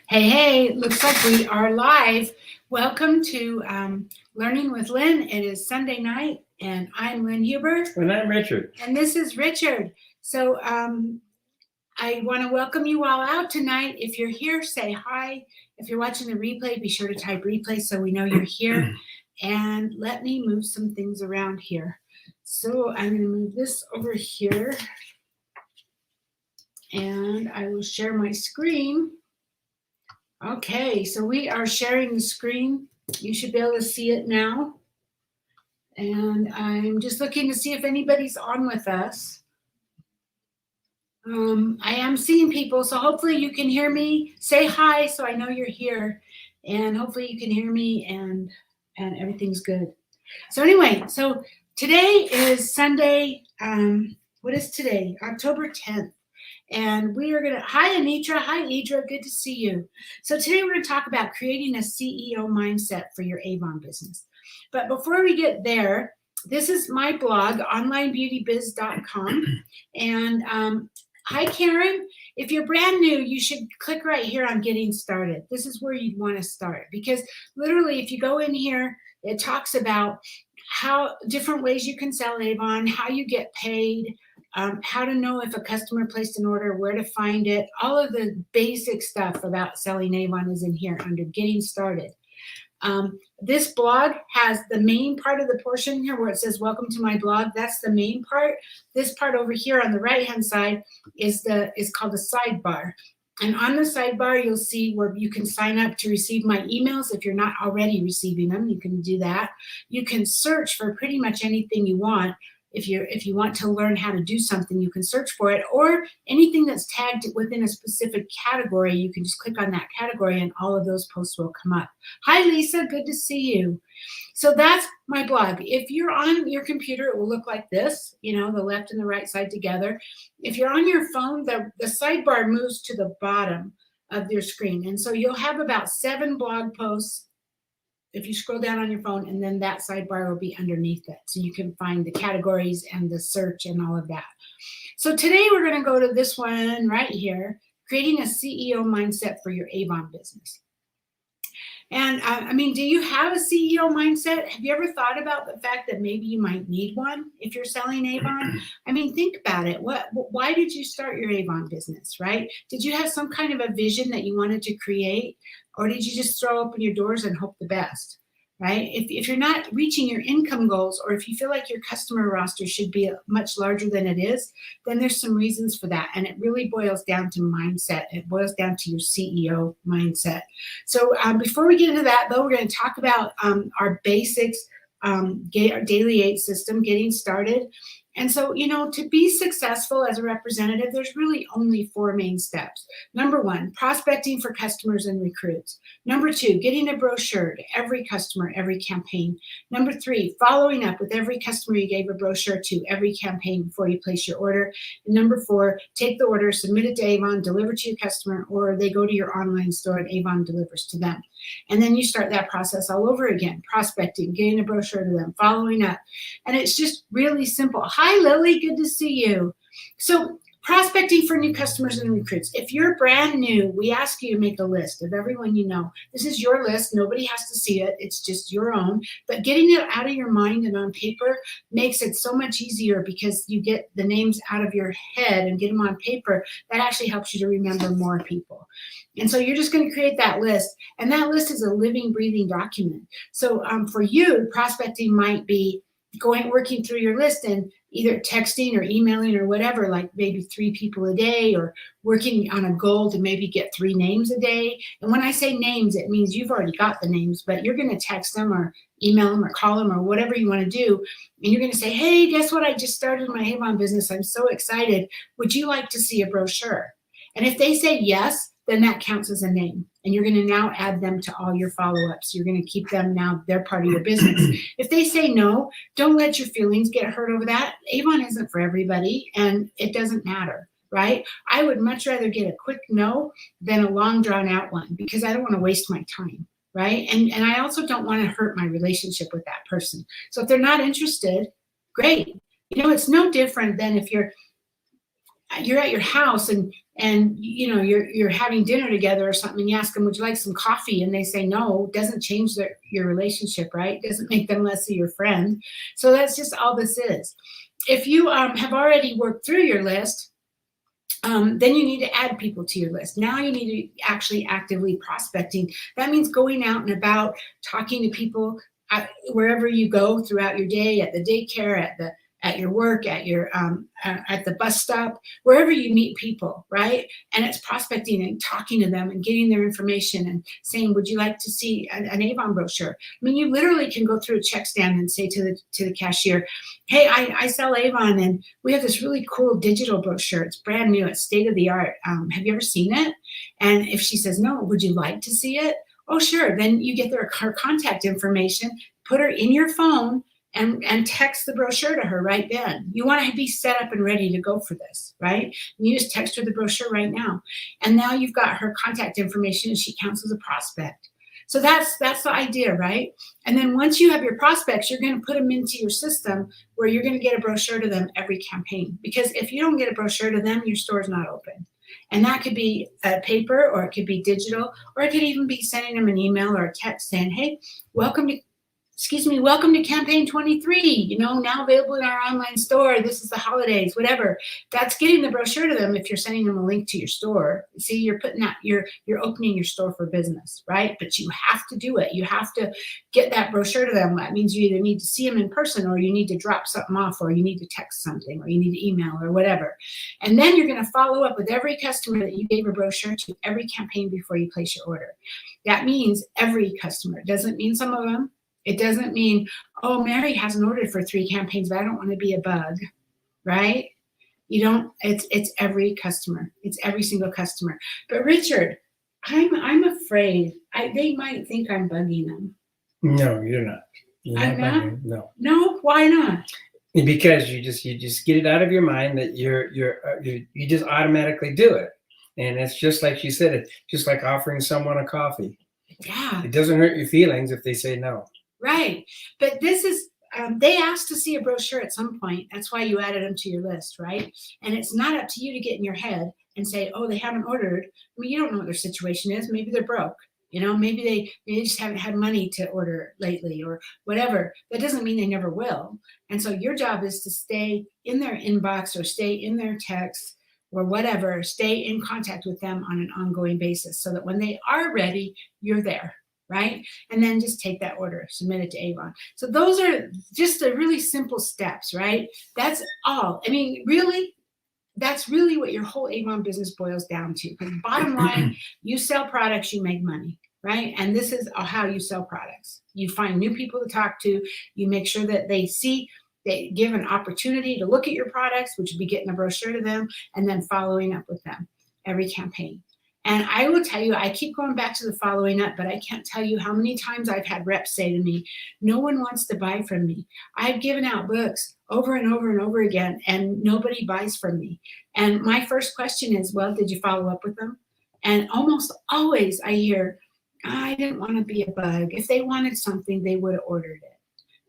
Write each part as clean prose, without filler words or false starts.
Hey, looks like we are live. Welcome to Learning with Lynn. It is Sunday night, and I'm Lynn Huber. And I'm Richard. And this is Richard. So I want to welcome you all out tonight. If you're here, say hi. If you're watching the replay, be sure to type replay so we know you're here. And let me move some things around here. So I'm going to move this over here. And I will share my screen. Okay, so we are sharing the screen. You should be able to see it now. And I'm just looking to see if anybody's on with us. I am seeing people, so hopefully you can hear me. Say hi so I know you're here. And hopefully you can hear me and everything's good. So anyway, so today is Sunday. What is today? October 10th. And we are going to, hi Anitra, hi Idra, good to see you. So today we're going to talk about creating a CEO mindset for your Avon business. But before we get there, this is my blog, onlinebeautybiz.com. And hi Karen, if you're brand new, you should click right here on getting started. This is where you'd want to start because literally if you go in here, it talks about how different ways you can sell Avon, how you get paid, how to know if a customer placed an order, where to find it. All of the basic stuff about selling Avon is in here under getting started. This blog has the main part of the portion here where it says welcome to my blog. That's the main part. This part over here on the right hand side is called the sidebar. And on the sidebar, you'll see where you can sign up to receive my emails. If you're not already receiving them, you can do that. You can search for pretty much anything you want. If you want to learn how to do something, you can search for it, or anything that's tagged within a specific category, you can just click on that category and all of those posts will come up. Hi, Lisa, good to see you. So that's my blog. If you're on your computer, it will look like this, the left and the right side together. If you're on your phone, the sidebar moves to the bottom of your screen. And so you'll have about 7 blog posts if you scroll down on your phone, and then that sidebar will be underneath it. So you can find the categories and the search and all of that. So today we're going to go to this one right here, creating a CEO mindset for your Avon business. And do you have a CEO mindset? Have you ever thought about the fact that maybe you might need one if you're selling Avon? Think about it. Why did you start your Avon business, right? Did you have some kind of a vision that you wanted to create? Or did you just throw open your doors and hope the best, right? If you're not reaching your income goals, or if you feel like your customer roster should be much larger than it is, then there's some reasons for that. And it really boils down to mindset. It boils down to your CEO mindset. So before we get into that, though, we're going to talk about our basics, our daily 8 system, getting started. And so, to be successful as a representative, there's really only 4 main steps. Number 1, prospecting for customers and recruits. Number 2, getting a brochure to every customer, every campaign. Number 3, following up with every customer you gave a brochure to every campaign before you place your order. And number 4, take the order, submit it to Avon, deliver to your customer, or they go to your online store and Avon delivers to them. And then you start that process all over again, prospecting, getting a brochure to them, following up. And it's just really simple. Hi, Lily, good to see you. So prospecting for new customers and recruits. If you're brand new, we ask you to make a list of everyone you know. This is your list. Nobody has to see it. It's just your own. But getting it out of your mind and on paper makes it so much easier because you get the names out of your head and get them on paper. That actually helps you to remember more people. And so you're just going to create that list. And that list is a living, breathing document. So for you, prospecting might be working through your list and either texting or emailing or whatever, like maybe 3 people a day, or working on a goal to maybe get 3 names a day. And when I say names, it means you've already got the names, but you're going to text them or email them or call them or whatever you want to do. And you're going to say, hey, guess what? I just started my Avon business. I'm so excited. Would you like to see a brochure? And if they say yes, then that counts as a name. And you're going to now add them to all your follow-ups. You're going to keep them now. They're part of your business. If they say no, don't let your feelings get hurt over that. Avon isn't for everybody, and it doesn't matter, right? I would much rather get a quick no than a long, drawn-out one because I don't want to waste my time, right? And I also don't want to hurt my relationship with that person. So if they're not interested, great. It's no different than if you're you're at your house and you're having dinner together or something, and you ask them, would you like some coffee? And they say no. Doesn't change your relationship, right? Doesn't make them less of your friend. So that's just all this is. If you have already worked through your list, then you need to add people to your list. Now you need to actually actively prospecting. That means going out and about, talking to people wherever you go throughout your day, at the daycare, at your work, at the bus stop, wherever you meet people, right? And it's prospecting and talking to them and getting their information and saying, would you like to see an Avon brochure? I mean, you literally can go through a check stand and say to the cashier, hey, I sell Avon, and we have this really cool digital brochure. It's brand new. It's state of the art. Have you ever seen it? And if she says no, would you like to see it? Oh, sure. Then you get her contact information, put her in your phone, and text the brochure to her right then. You want to be set up and ready to go for this, right? And you just text her the brochure right now. And now you've got her contact information and she counts as a prospect. So that's the idea, right? And then once you have your prospects, you're going to put them into your system where you're going to get a brochure to them every campaign. Because if you don't get a brochure to them, your store's not open. And that could be paper, or it could be digital, or it could even be sending them an email or a text saying, hey, welcome to campaign 23, now available in our online store. This is the holidays, whatever. That's getting the brochure to them if you're sending them a link to your store. See, you're putting that, you're opening your store for business, right? But you have to do it. You have to get that brochure to them. That means you either need to see them in person, or you need to drop something off, or you need to text something, or you need to email, or whatever. And then you're going to follow up with every customer that you gave a brochure to every campaign before you place your order. That means every customer. It doesn't mean some of them. It doesn't mean, oh, Mary hasn't ordered for 3 campaigns, but I don't want to be a bug, right? You don't, it's every customer. It's every single customer. But Richard, I'm afraid they might think I'm bugging them. No, you're not. I'm not? Bugging. No. No, why not? Because you just get it out of your mind that you just automatically do it. And it's just like you said, it's just like offering someone a coffee. Yeah. It doesn't hurt your feelings if they say no. Right. But this is, they asked to see a brochure at some point. That's why you added them to your list, right? And it's not up to you to get in your head and say, oh, they haven't ordered. I mean, you don't know what their situation is. Maybe they're broke. Maybe they just haven't had money to order lately or whatever. That doesn't mean they never will. And so your job is to stay in their inbox or stay in their text or whatever, stay in contact with them on an ongoing basis so that when they are ready, you're there. Right? And then just take that order, submit it to Avon. So those are just the really simple steps, right? That's all. I mean, really, that's really what your whole Avon business boils down to. Because bottom line, you sell products, you make money, right? And this is how you sell products. You find new people to talk to. You make sure that they give an opportunity to look at your products, which would be getting a brochure to them, and then following up with them every campaign. And I will tell you, I keep going back to the following up, but I can't tell you how many times I've had reps say to me, no one wants to buy from me. I've given out books over and over and over again, and nobody buys from me. And my first question is, well, did you follow up with them? And almost always I hear, I didn't want to be a bug. If they wanted something, they would have ordered it.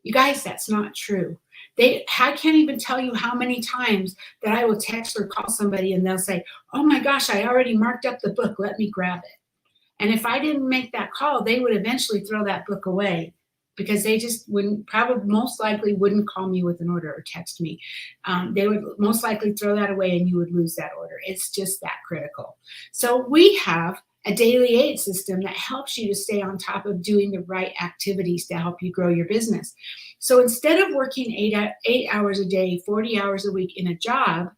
You guys, that's not true. I can't even tell you how many times that I will text or call somebody and they'll say, oh my gosh, I already marked up the book. Let me grab it. And if I didn't make that call, they would eventually throw that book away because they just most likely wouldn't call me with an order or text me. They would most likely throw that away and you would lose that order. It's just that critical. So we have a daily aid system that helps you to stay on top of doing the right activities to help you grow your business. So instead of working 8 hours a day, 40 hours a week in a job,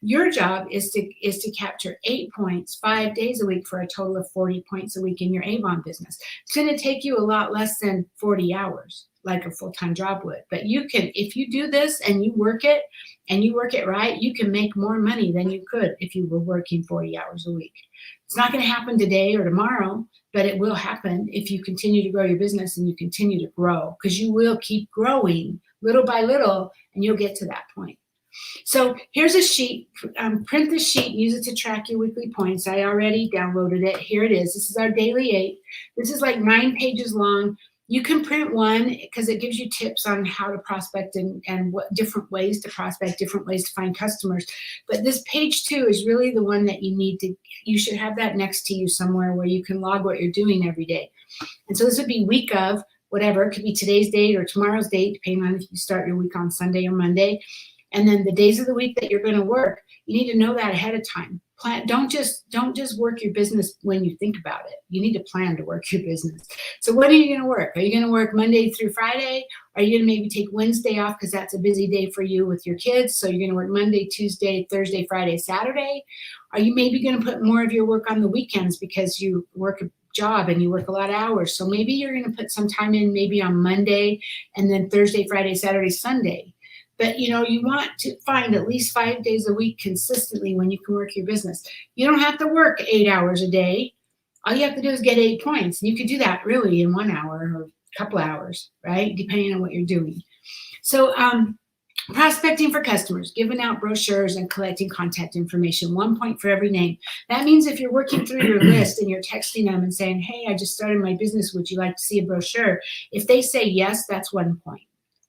your job is to capture 8 points 5 days a week for a total of 40 points a week in your Avon business. It's going to take you a lot less than 40 hours like a full-time job would. But you can, if you do this and you work it right, you can make more money than you could if you were working 40 hours a week. It's not going to happen today or tomorrow, but it will happen if you continue to grow your business and you continue to grow, because you will keep growing little by little and you'll get to that point. So here's a sheet. Print the sheet, use it to track your weekly points. I already downloaded it. Here it is. This is our daily 8. This is like 9 pages long. You can print one because it gives you tips on how to prospect and what different ways to prospect, different ways to find customers. But this page 2 is really the one that you should have that next to you somewhere where you can log what you're doing every day. And so this would be week of whatever. It could be today's date or tomorrow's date, depending on if you start your week on Sunday or Monday. And then the days of the week that you're going to work, you need to know that ahead of time. Don't just work your business when you think about it. You need to plan to work your business. So when are you going to work? Are you going to work Monday through Friday? Are you going to maybe take Wednesday off because that's a busy day for you with your kids? So you're going to work Monday, Tuesday, Thursday, Friday, Saturday? Are you maybe going to put more of your work on the weekends because you work a job and you work a lot of hours? So maybe you're going to put some time in maybe on Monday and then Thursday, Friday, Saturday, Sunday. But, you want to find at least 5 days a week consistently when you can work your business. You don't have to work 8 hours a day. All you have to do is get 8 points. And you can do that really in 1 hour or a couple hours, right? Depending on what you're doing. So prospecting for customers, giving out brochures and collecting contact information, 1 point for every name. That means if you're working through your list and you're texting them and saying, hey, I just started my business. Would you like to see a brochure? If they say yes, that's 1 point.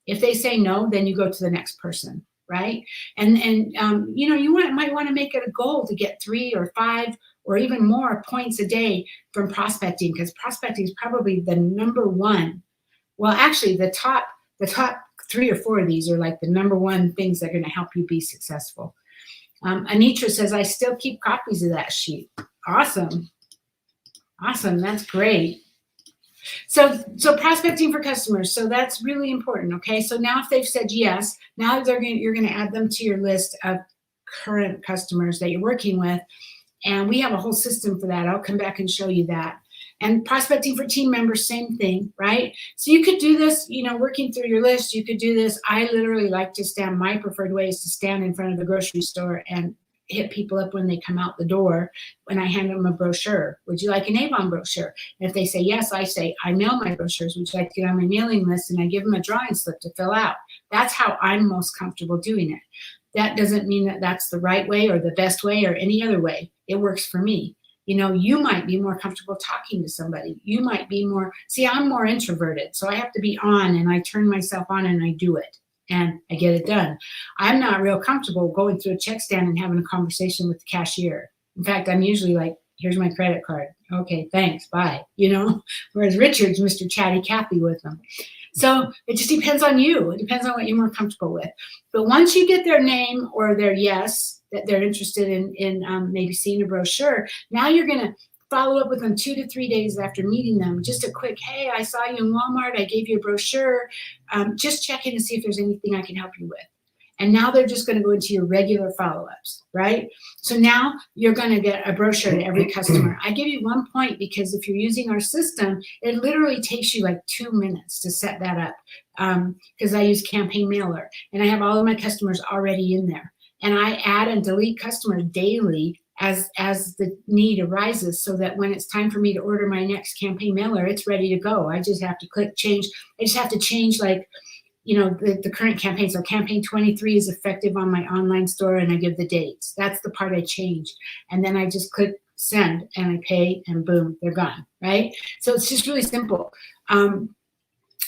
If they say no, then you go to the next person, right? And you might want to make it a goal to get 3 or 5 or even more points a day from prospecting, because prospecting is probably the number one. Well, actually, the top 3 or 4 of these are like the number one things that are going to help you be successful. Anitra says, I still keep copies of that sheet. Awesome. That's great. So prospecting for customers. So that's really important. Okay. So now if they've said yes, now you're going to add them to your list of current customers that you're working with. And we have a whole system for that. I'll come back and show you that. And prospecting for team members, same thing, right? So you could do this, working through your list. You could do this. I literally like to stand, my preferred way is to stand in front of the grocery store and hit people up when they come out the door when I hand them a brochure. Would you like an Avon brochure? And if they say yes, I say, I mail my brochures. Would you like to get on my mailing list? And I give them a drawing slip to fill out. That's how I'm most comfortable doing it. That doesn't mean that that's the right way or the best way or any other way. It works for me. You might be more comfortable talking to somebody. You might be I'm more introverted. So I have to be on, and I turn myself on and I do it. And I get it done. I'm not real comfortable going through a check stand and having a conversation with the cashier. In fact, I'm usually like, here's my credit card. Okay, thanks, bye. Whereas Richard's Mr. Chatty Cathy with them. So it just depends on you. It depends on what you're more comfortable with. But once you get their name or their yes, that they're interested in maybe seeing a brochure, now you're going to follow up with them 2 to 3 days after meeting them. Just a quick, hey, I saw you in Walmart. I gave you a brochure. Just check in to see if there's anything I can help you with. And now they're just going to go into your regular follow-ups, right? So now you're going to get a brochure to every customer. I give you 1 point because if you're using our system, it literally takes you like 2 minutes to set that up because I use Campaign Mailer. And I have all of my customers already in there. And I add and delete customers daily as the need arises, so that when it's time for me to order my next Campaign Mailer, it's ready to go. I just have to click change. I just have to change the current campaign. So campaign 23 is effective on my online store, and I give the dates. That's the part I change. And then I just click send and I pay, and boom, they're gone, right? So it's just really simple.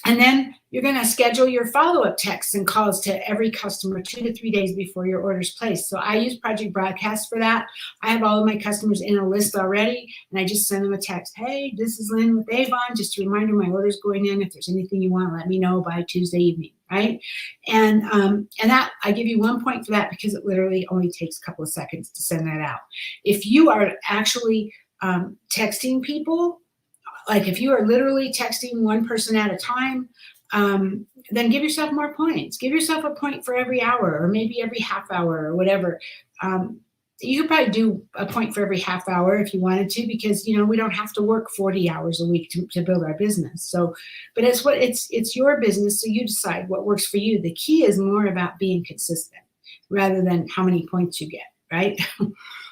And then you're going to schedule your follow-up texts and calls to every customer 2 to 3 days before your order's placed. So I use Project Broadcast for that. I have all of my customers in a list already, and I just send them a text. Hey, this is Lynn with Avon. Just a reminder, my order's going in. If there's anything you want, let me know by Tuesday evening, right? And that I give you 1 point for that because it literally only takes a couple of seconds to send that out. If you are actually texting people, like if you are literally texting one person at a time, then give yourself more points. Give yourself a point for every hour or maybe every half hour or whatever. You could probably do a point for every half hour if you wanted to, because we don't have to work 40 hours a week to build our business. So, but it's your business, so you decide what works for you. The key is more about being consistent rather than how many points you get, right?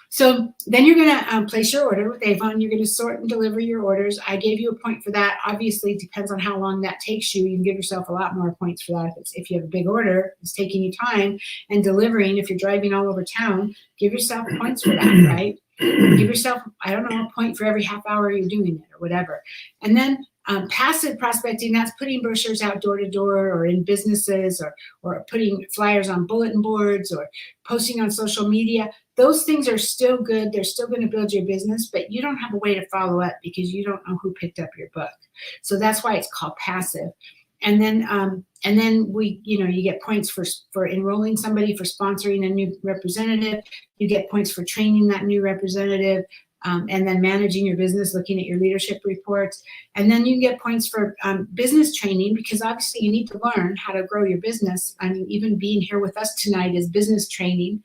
So then you're going to place your order with Avon. You're going to sort and deliver your orders. I gave you a point for that. Obviously, it depends on how long that takes you. You can give yourself a lot more points for that. If you have a big order, it's taking you time, and delivering, if you're driving all over town, give yourself points for that, right? Give yourself, I don't know, a point for every half hour you're doing it or whatever. And then passive prospecting, that's putting brochures out door to door or in businesses, or putting flyers on bulletin boards or posting on social media. Those things are still good. They're still going to build your business, but you don't have a way to follow up because you don't know who picked up your book. So that's why it's called passive. And then we, you get points for enrolling somebody, for sponsoring a new representative. You get points for training that new representative, and then managing your business, looking at your leadership reports. And then you get points for business training, because obviously you need to learn how to grow your business. I mean, even being here with us tonight is business training.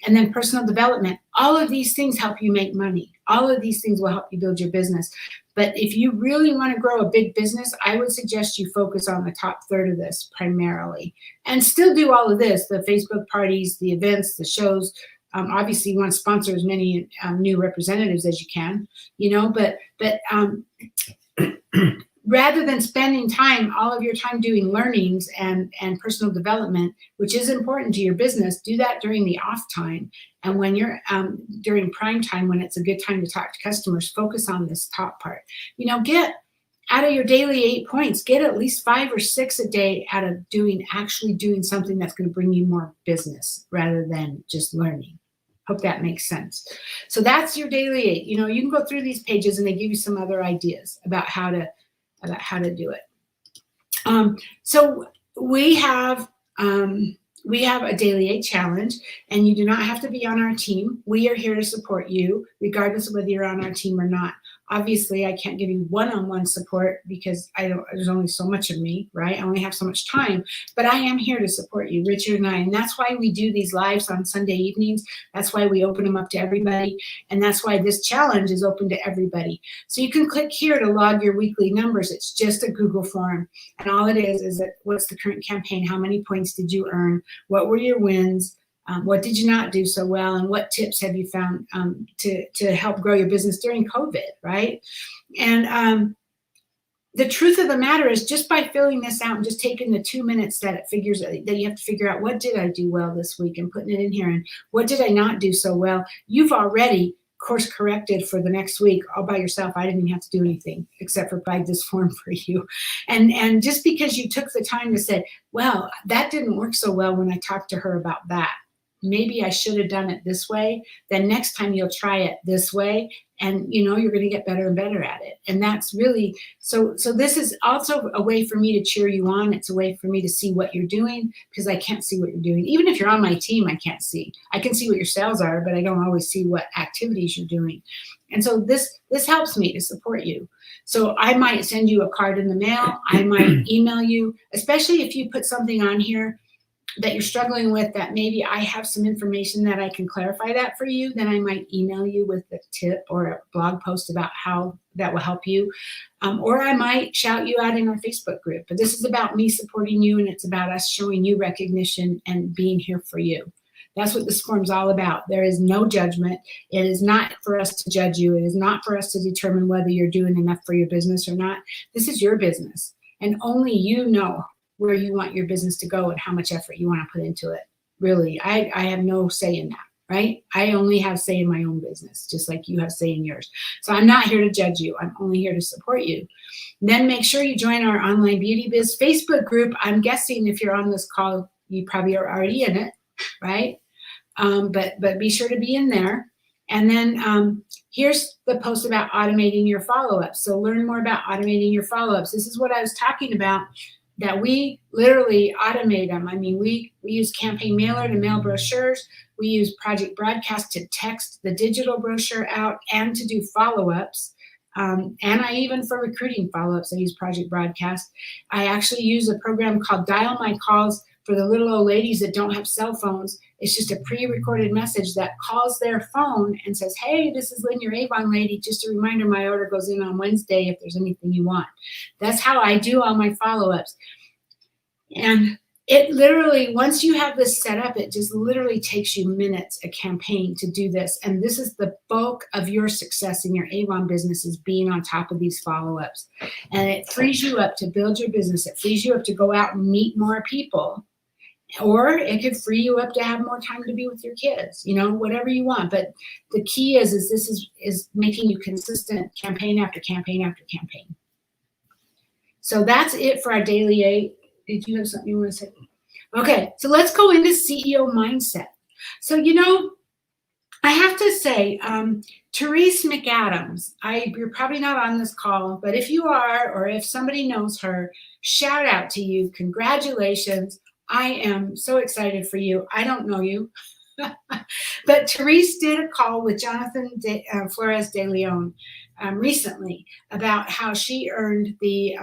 And then personal development. All of these things help you make money. All of these things will help you build your business. But if you really want to grow a big business, I would suggest you focus on the top third of this primarily, and still do all of this, the Facebook parties, the events, the shows. Obviously you want to sponsor as many new representatives as you can, but rather than spending all of your time doing learnings and personal development, which is important to your business, do that during the off time. And when you're during prime time, when it's a good time to talk to customers, focus on this top part. Get out of your daily 8 points, get at least 5 or 6 a day out of actually doing something that's going to bring you more business rather than just learning. Hope that makes sense. So that's your daily 8. You can go through these pages and they give you some other ideas about how to do it. So we have a daily 8 challenge, and you do not have to be on our team. We are here to support you, regardless of whether you're on our team or not. Obviously, I can't give you one-on-one support because there's only so much of me, right? I only have so much time, but I am here to support you, Richard and I. And that's why we do these lives on Sunday evenings. That's why we open them up to everybody. And that's why this challenge is open to everybody. So you can click here to log your weekly numbers. It's just a Google form. And all it is that what's the current campaign? How many points did you earn? What were your wins? What did you not do so well? And what tips have you found to help grow your business during COVID, right? And the truth of the matter is, just by filling this out and just taking the 2 minutes that it figures that you have to figure out, what did I do well this week, and putting it in here, and what did I not do so well, you've already course corrected for the next week all by yourself. I didn't even have to do anything except for provide this form for you. And just because you took the time to say, well, that didn't work so well when I talked to her about that, maybe I should have done it this way, then next time you'll try it this way, and you're going to get better and better at it. And that's really, so this is also a way for me to cheer you on. It's a way for me to see what you're doing, because I can't see what you're doing. Even if you're on my team, I can't see. I can see what your sales are, but I don't always see what activities you're doing. And so this helps me to support you. So I might send you a card in the mail. I might email you, especially if you put something on here that you're struggling with, that maybe I have some information that I can clarify that for you, then I might email you with a tip or a blog post about how that will help you. Or I might shout you out in our Facebook group. But this is about me supporting you, and it's about us showing you recognition and being here for you. That's what this form's all about. There is no judgment. It is not for us to judge you. It is not for us to determine whether you're doing enough for your business or not. This is your business, and only you know where you want your business to go and how much effort you want to put into it. Really, I have no say in that, right? I only have say in my own business, just like you have say in yours. So I'm not here to judge you. I'm only here to support you. And then make sure you join our Online Beauty Biz Facebook group. I'm guessing if you're on this call, you probably are already in it, right? But be sure to be in there. And then here's the post about automating your follow-ups. So learn more about automating your follow-ups. This is what I was talking about, that we literally automate them. I mean, we use Campaign Mailer to mail brochures. We use Project Broadcast to text the digital brochure out and to do follow-ups. And I even, for recruiting follow-ups, I use Project Broadcast. I actually use a program called Dial My Calls for the little old ladies that don't have cell phones. It's just a pre-recorded message that calls their phone and says, hey, this is Lynn, your Avon lady. Just a reminder, my order goes in on Wednesday if there's anything you want. That's how I do all my follow-ups. And it literally, once you have this set up, it just literally takes you minutes a campaign to do this. And this is the bulk of your success in your Avon business, is being on top of these follow-ups. And it frees you up to build your business. It frees you up to go out and meet more people or it could free you up to have more time to be with your kids, whatever you want. But the key is this is making you consistent campaign after campaign after campaign. So that's it for our daily 8. Did you have something you want to say? Okay, so let's go into CEO mindset. So, I have to say, Therese McAdams, you're probably not on this call, but if you are, or if somebody knows her, shout out to you. Congratulations. I am so excited for you. I don't know you. But Therese did a call with Jonathan Flores de Leon recently about how she earned the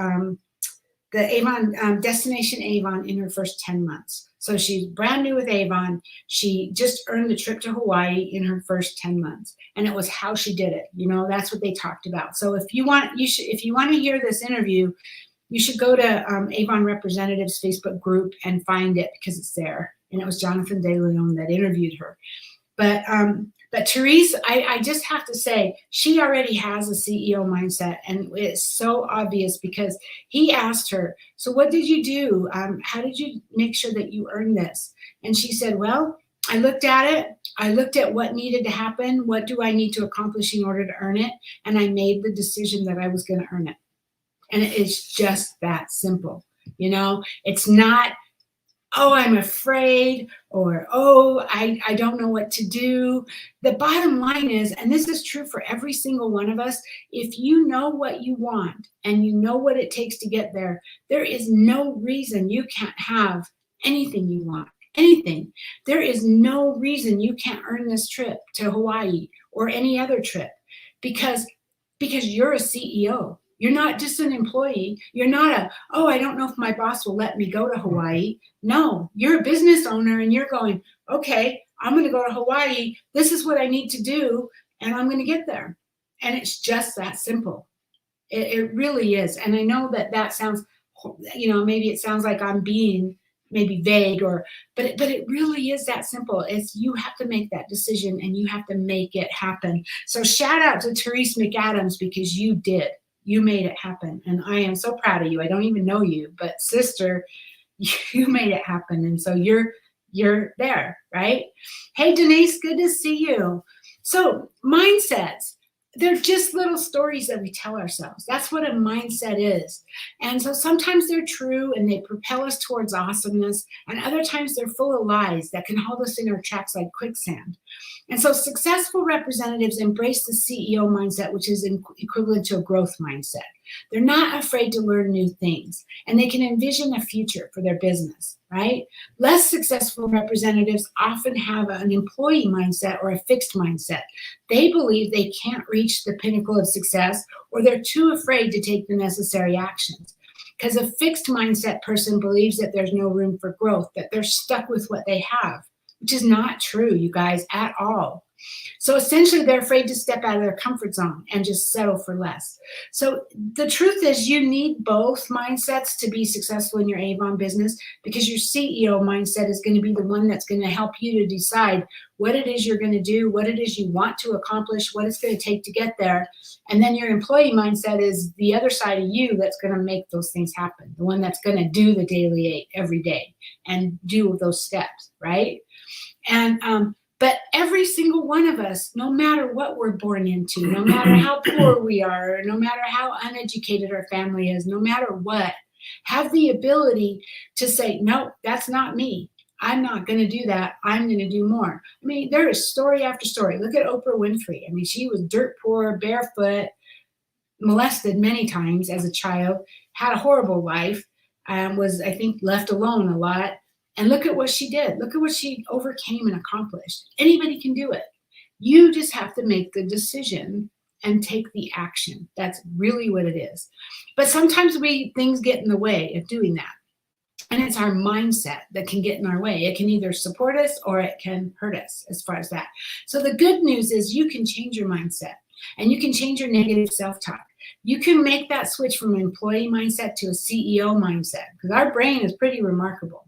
Avon, Destination Avon in her first 10 months. So she's brand new with Avon. She just earned the trip to Hawaii in her first 10 months. And it was how she did it. That's what they talked about. So if you want to hear this interview, you should go to Avon Representatives Facebook group and find it, because it's there. And it was Jonathan de Leon that interviewed her. But Therese, I just have to say, she already has a CEO mindset, and it's so obvious because he asked her, so what did you do? How did you make sure that you earned this? And she said, well, I looked at it. I looked at what needed to happen. What do I need to accomplish in order to earn it? And I made the decision that I was going to earn it. And it's just that simple. It's not, oh, I'm afraid, or, oh, I don't know what to do. The bottom line is, and this is true for every single one of us, if you know what you want and you know what it takes to get there, there is no reason you can't have anything you want, anything. There is no reason you can't earn this trip to Hawaii or any other trip, because you're a CEO. You're not just an employee. You're not I don't know if my boss will let me go to Hawaii. No, you're a business owner, and you're going, okay, I'm going to go to Hawaii. This is what I need to do, and I'm going to get there. And it's just that simple. It really is. And I know that sounds, maybe it sounds like I'm being maybe vague, but it really is that simple. It's, you have to make that decision, and you have to make it happen. So shout out to Therese McAdams, because you did. You made it happen, and I am so proud of you. I don't even know you, but sister, you made it happen, and so you're there, right? Hey, Denise, good to see you. So mindsets, they're just little stories that we tell ourselves. That's what a mindset is. And so sometimes they're true and they propel us towards awesomeness, and other times they're full of lies that can hold us in our tracks like quicksand. And so successful representatives embrace the CEO mindset, which is equivalent to a growth mindset. They're not afraid to learn new things, and they can envision a future for their business, right? Less successful representatives often have an employee mindset or a fixed mindset. They believe they can't reach the pinnacle of success, or they're too afraid to take the necessary actions. Because a fixed mindset person believes that there's no room for growth, that they're stuck with what they have, which is not true, you guys, at all. So essentially, they're afraid to step out of their comfort zone and just settle for less. So the truth is, you need both mindsets to be successful in your Avon business, because your CEO mindset is going to be the one that's going to help you to decide what it is you're going to do, what it is you want to accomplish, what it's going to take to get there. And then your employee mindset is the other side of you that's going to make those things happen, the one that's going to do the daily 8 every day and do those steps, right? And but every single one of us, no matter what we're born into, no matter how poor we are, no matter how uneducated our family is, no matter what, have the ability to say, no, that's not me. I'm not going to do that. I'm going to do more. I mean, there is story after story. Look at Oprah Winfrey. I mean, she was dirt poor, barefoot, molested many times as a child, had a horrible life, was, I think, left alone a lot. And look at what she did. Look at what she overcame and accomplished. Anybody can do it. You just have to make the decision and take the action. That's really what it is. But sometimes things get in the way of doing that. And it's our mindset that can get in our way. It can either support us or it can hurt us as far as that. So the good news is you can change your mindset, and you can change your negative self-talk. You can make that switch from an employee mindset to a CEO mindset, because our brain is pretty remarkable.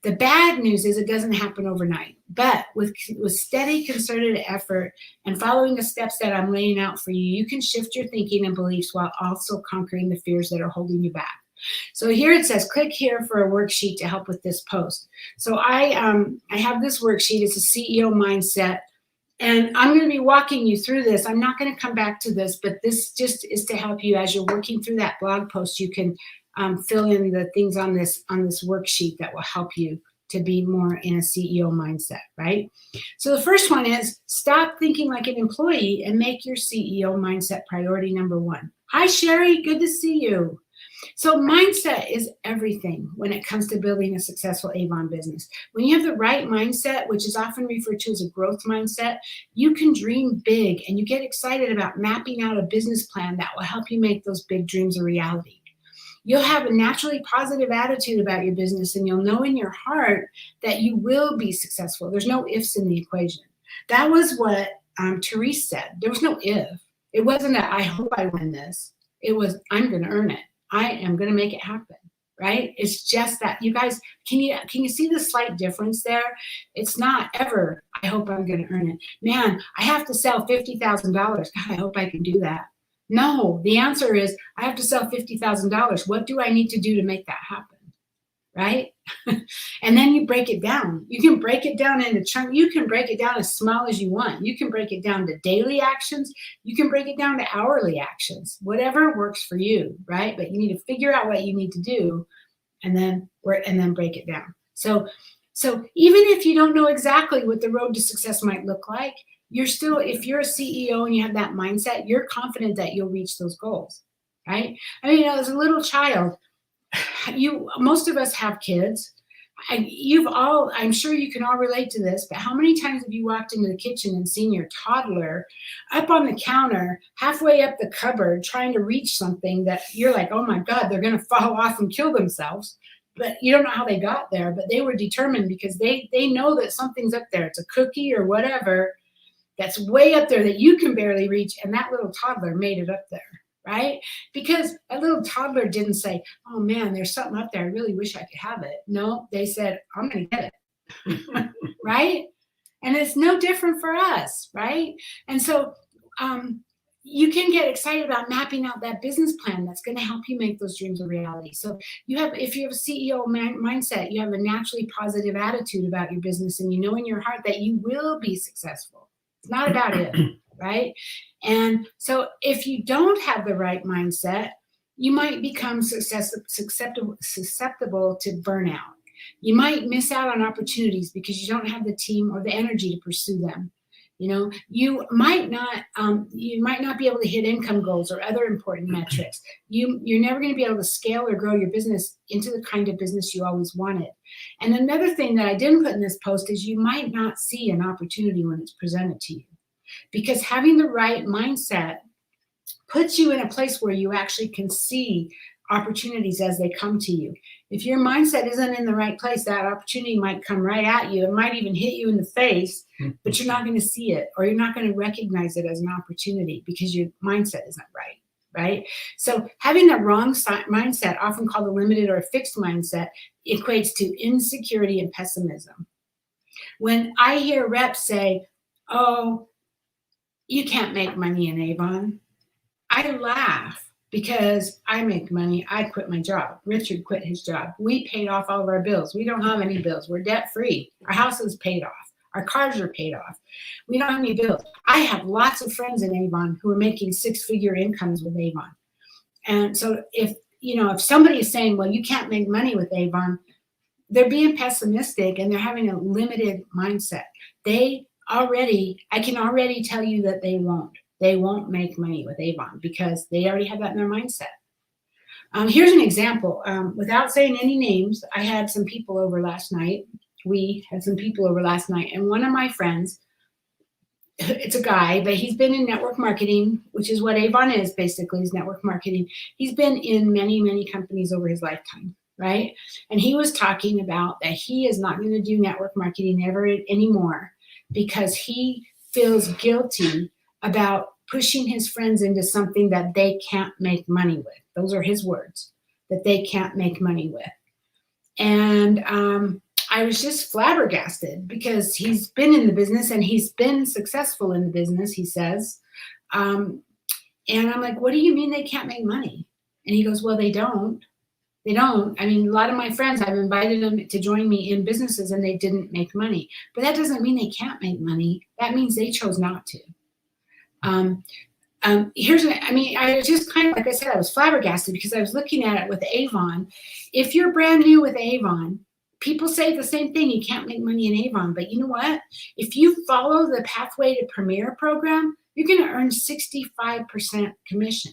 The bad news is it doesn't happen overnight, but with steady, concerted effort and following the steps that I'm laying out for you, you can shift your thinking and beliefs while also conquering the fears that are holding you back. So here it says, click here for a worksheet to help with this post. So I have this worksheet. It's a CEO mindset. And I'm going to be walking you through this. I'm not going to come back to this, but this just is to help you as you're working through that blog post. You can fill in the things on this worksheet that will help you to be more in a CEO mindset, right? So the first one is stop thinking like an employee and make your CEO mindset priority number one. Hi, Sherry. Good to see you. So mindset is everything when it comes to building a successful Avon business. When you have the right mindset, which is often referred to as a growth mindset, you can dream big and you get excited about mapping out a business plan that will help you make those big dreams a reality. You'll have a naturally positive attitude about your business, and you'll know in your heart that you will be successful. There's no ifs in the equation. That was what Therese said. There was no if. It wasn't that I hope I win this. It was I'm going to earn it. I am going to make it happen, right? It's just that, you guys, can you see the slight difference there? It's not ever, I hope I'm going to earn it. Man, I have to sell $50,000. God, I hope I can do that. No, the answer is I have to sell $50,000. What do I need to do to make that happen, right? And then you break it down. You can break it down into chunks. You can break it down as small as you want. You can break it down to daily actions. You can break it down to hourly actions, whatever works for you, right? But you need to figure out what you need to do and then break it down. So even if you don't know exactly what the road to success might look like, you're still, if you're a CEO and you have that mindset, you're confident that you'll reach those goals, right? I mean, as a little child, most of us have kids. I'm sure you can all relate to this, but how many times have you walked into the kitchen and seen your toddler up on the counter, halfway up the cupboard, trying to reach something that you're like, oh my God, they're going to fall off and kill themselves. But you don't know how they got there, but they were determined because they know that something's up there. It's a cookie or whatever that's way up there that you can barely reach, and that little toddler made it up there. Right? Because a little toddler didn't say, oh man, there's something up there. I really wish I could have it. No, they said, I'm going to get it. Right? And it's no different for us. Right? And so you can get excited about mapping out that business plan that's going to help you make those dreams a reality. So if you have a CEO mindset, you have a naturally positive attitude about your business, and you know in your heart that you will be successful. It's not about it. Right? And so if you don't have the right mindset, you might become susceptible to burnout. You might miss out on opportunities because you don't have the team or the energy to pursue them. You know, you might not be able to hit income goals or other important metrics. You're never going to be able to scale or grow your business into the kind of business you always wanted. And another thing that I didn't put in this post is you might not see an opportunity when it's presented to you. Because having the right mindset puts you in a place where you actually can see opportunities as they come to you. If your mindset isn't in the right place, that opportunity might come right at you. It might even hit you in the face, but you're not going to see it, or you're not going to recognize it as an opportunity because your mindset isn't right. Right? So having the wrong mindset, often called a limited or a fixed mindset, equates to insecurity and pessimism. When I hear reps say, oh, you can't make money in Avon, I laugh because I make money. I quit my job. Richard quit his job. We paid off all of our bills. We don't have any bills. We're debt free. Our house is paid off. Our cars are paid off. We don't have any bills. I have lots of friends in Avon who are making six-figure incomes with Avon. And so if somebody is saying, well, you can't make money with Avon, they're being pessimistic and they're having a limited mindset. I can already tell you that they won't make money with Avon because they already have that in their mindset. Here's an example. Without saying any names, I had some people over last night. We had some people over last night, and one of my friends, it's a guy, but he's been in network marketing, which is what Avon is basically, is network marketing. He's been in many, many companies over his lifetime, right? And he was talking about that he is not going to do network marketing ever anymore because he feels guilty about pushing his friends into something that they can't make money with. Those are his words, that they can't make money with. And I was just flabbergasted because he's been in the business and he's been successful in the business, he says. And I'm like, what do you mean they can't make money? And he goes, well, they don't. They don't. I mean, a lot of my friends, I've invited them to join me in businesses and they didn't make money. But that doesn't mean they can't make money. That means they chose not to. I was just kind of, like I said, I was flabbergasted because I was looking at it with Avon. If you're brand new with Avon, people say the same thing. You can't make money in Avon. But you know what? If you follow the Pathway to Premier program, you're going to earn 65% commission.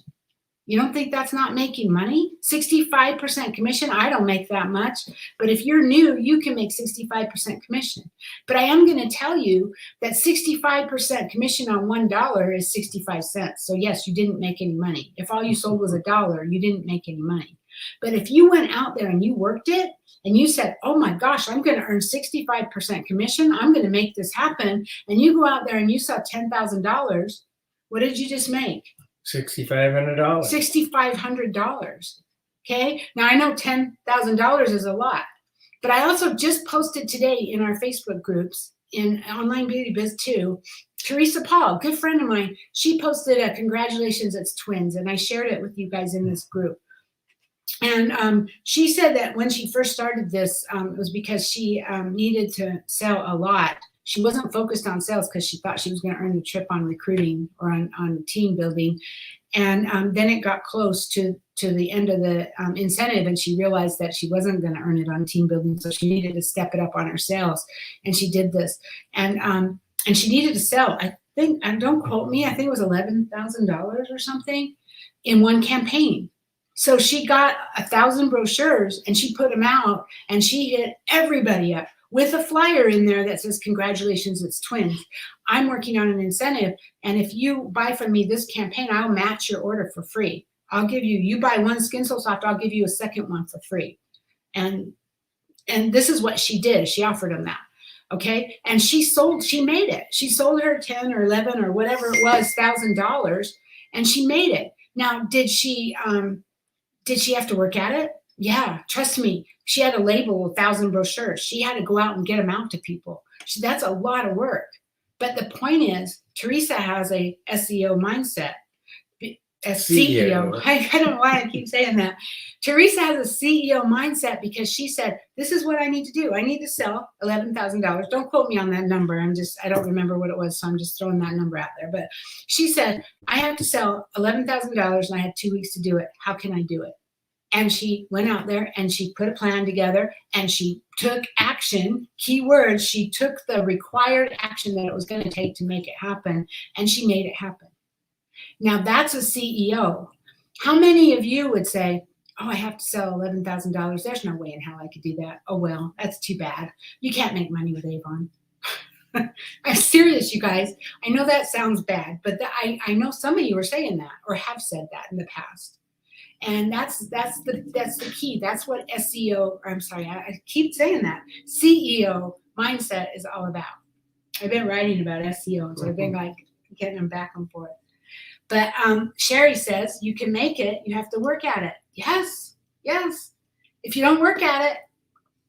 You don't think that's not making money? 65% commission. I don't make that much. But if you're new, you can make 65% commission. But I am going to tell you that 65% commission on $1 is 65 cents. So yes, you didn't make any money. If all you sold was $1, you didn't make any money. But if you went out there and you worked it and you said, oh my gosh, I'm going to earn 65% commission. I'm going to make this happen. And you go out there and you sell $10,000. What did you just make? $6,500. $6,500. Okay. Now I know $10,000 is a lot, but I also just posted today in our Facebook groups in Online Beauty Biz 2, Teresa Paul, good friend of mine, she posted a congratulations, it's twins. And I shared it with you guys in this group. And she said that when she first started this, it was because she needed to sell a lot. She wasn't focused on sales because she thought she was going to earn the trip on recruiting or on team building. And then it got close to the end of the incentive, and she realized that she wasn't going to earn it on team building, so she needed to step it up on her sales. And she did this. And she needed to sell, I think, and don't quote me, I think it was $11,000 or something in one campaign. So she got 1,000 brochures and she put them out and she hit everybody up with a flyer in there that says, congratulations, it's twins. I'm working on an incentive. And if you buy from me this campaign, I'll match your order for free. I'll give you buy one Skin Soul Soft, I'll give you a second one for free. And this is what she did. She offered them that. Okay. And she made it. She sold her 10 or 11 or whatever it was, $1,000, and she made it. Now, did she have to work at it? Yeah, trust me. She had to label 1,000 brochures. She had to go out and get them out to people. That's a lot of work. But the point is, Teresa has a SEO mindset. A CEO. I don't know why I keep saying that. Teresa has a CEO mindset because she said, this is what I need to do. I need to sell $11,000. Don't quote me on that number. I don't remember what it was, so I'm just throwing that number out there. But she said, I have to sell $11,000 and I have 2 weeks to do it. How can I do it? And she went out there and she put a plan together and she took action, keywords, she took the required action that it was going to take to make it happen, and she made it happen. Now that's a CEO. How many of you would say, oh, I have to sell $11,000. There's no way in hell I could do that. Oh, well, that's too bad. You can't make money with Avon. I'm serious, you guys. I know that sounds bad, but I know some of you are saying that or have said that in the past. And that's the key. That's what I keep saying that. CEO mindset is all about. I've been writing about SEO, so I've been like getting them back and forth. But Sherry says, you can make it, you have to work at it. Yes. If you don't work at it,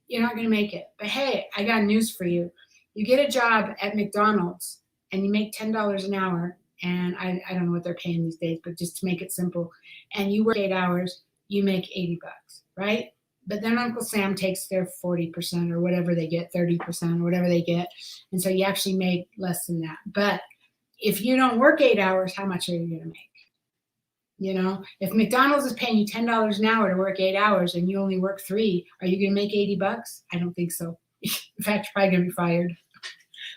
you're not going to make it. But hey, I got news for you. You get a job at McDonald's and you make $10 an hour, and I don't know what they're paying these days, but just to make it simple, and you work 8 hours, you make $80, right? But then Uncle Sam takes their 40% or whatever they get, 30% or whatever they get. And so you actually make less than that. But if you don't work 8 hours, how much are you going to make? You know, if McDonald's is paying you $10 an hour to work 8 hours and you only work 3, are you going to make $80? I don't think so. In fact, you're probably going to be fired.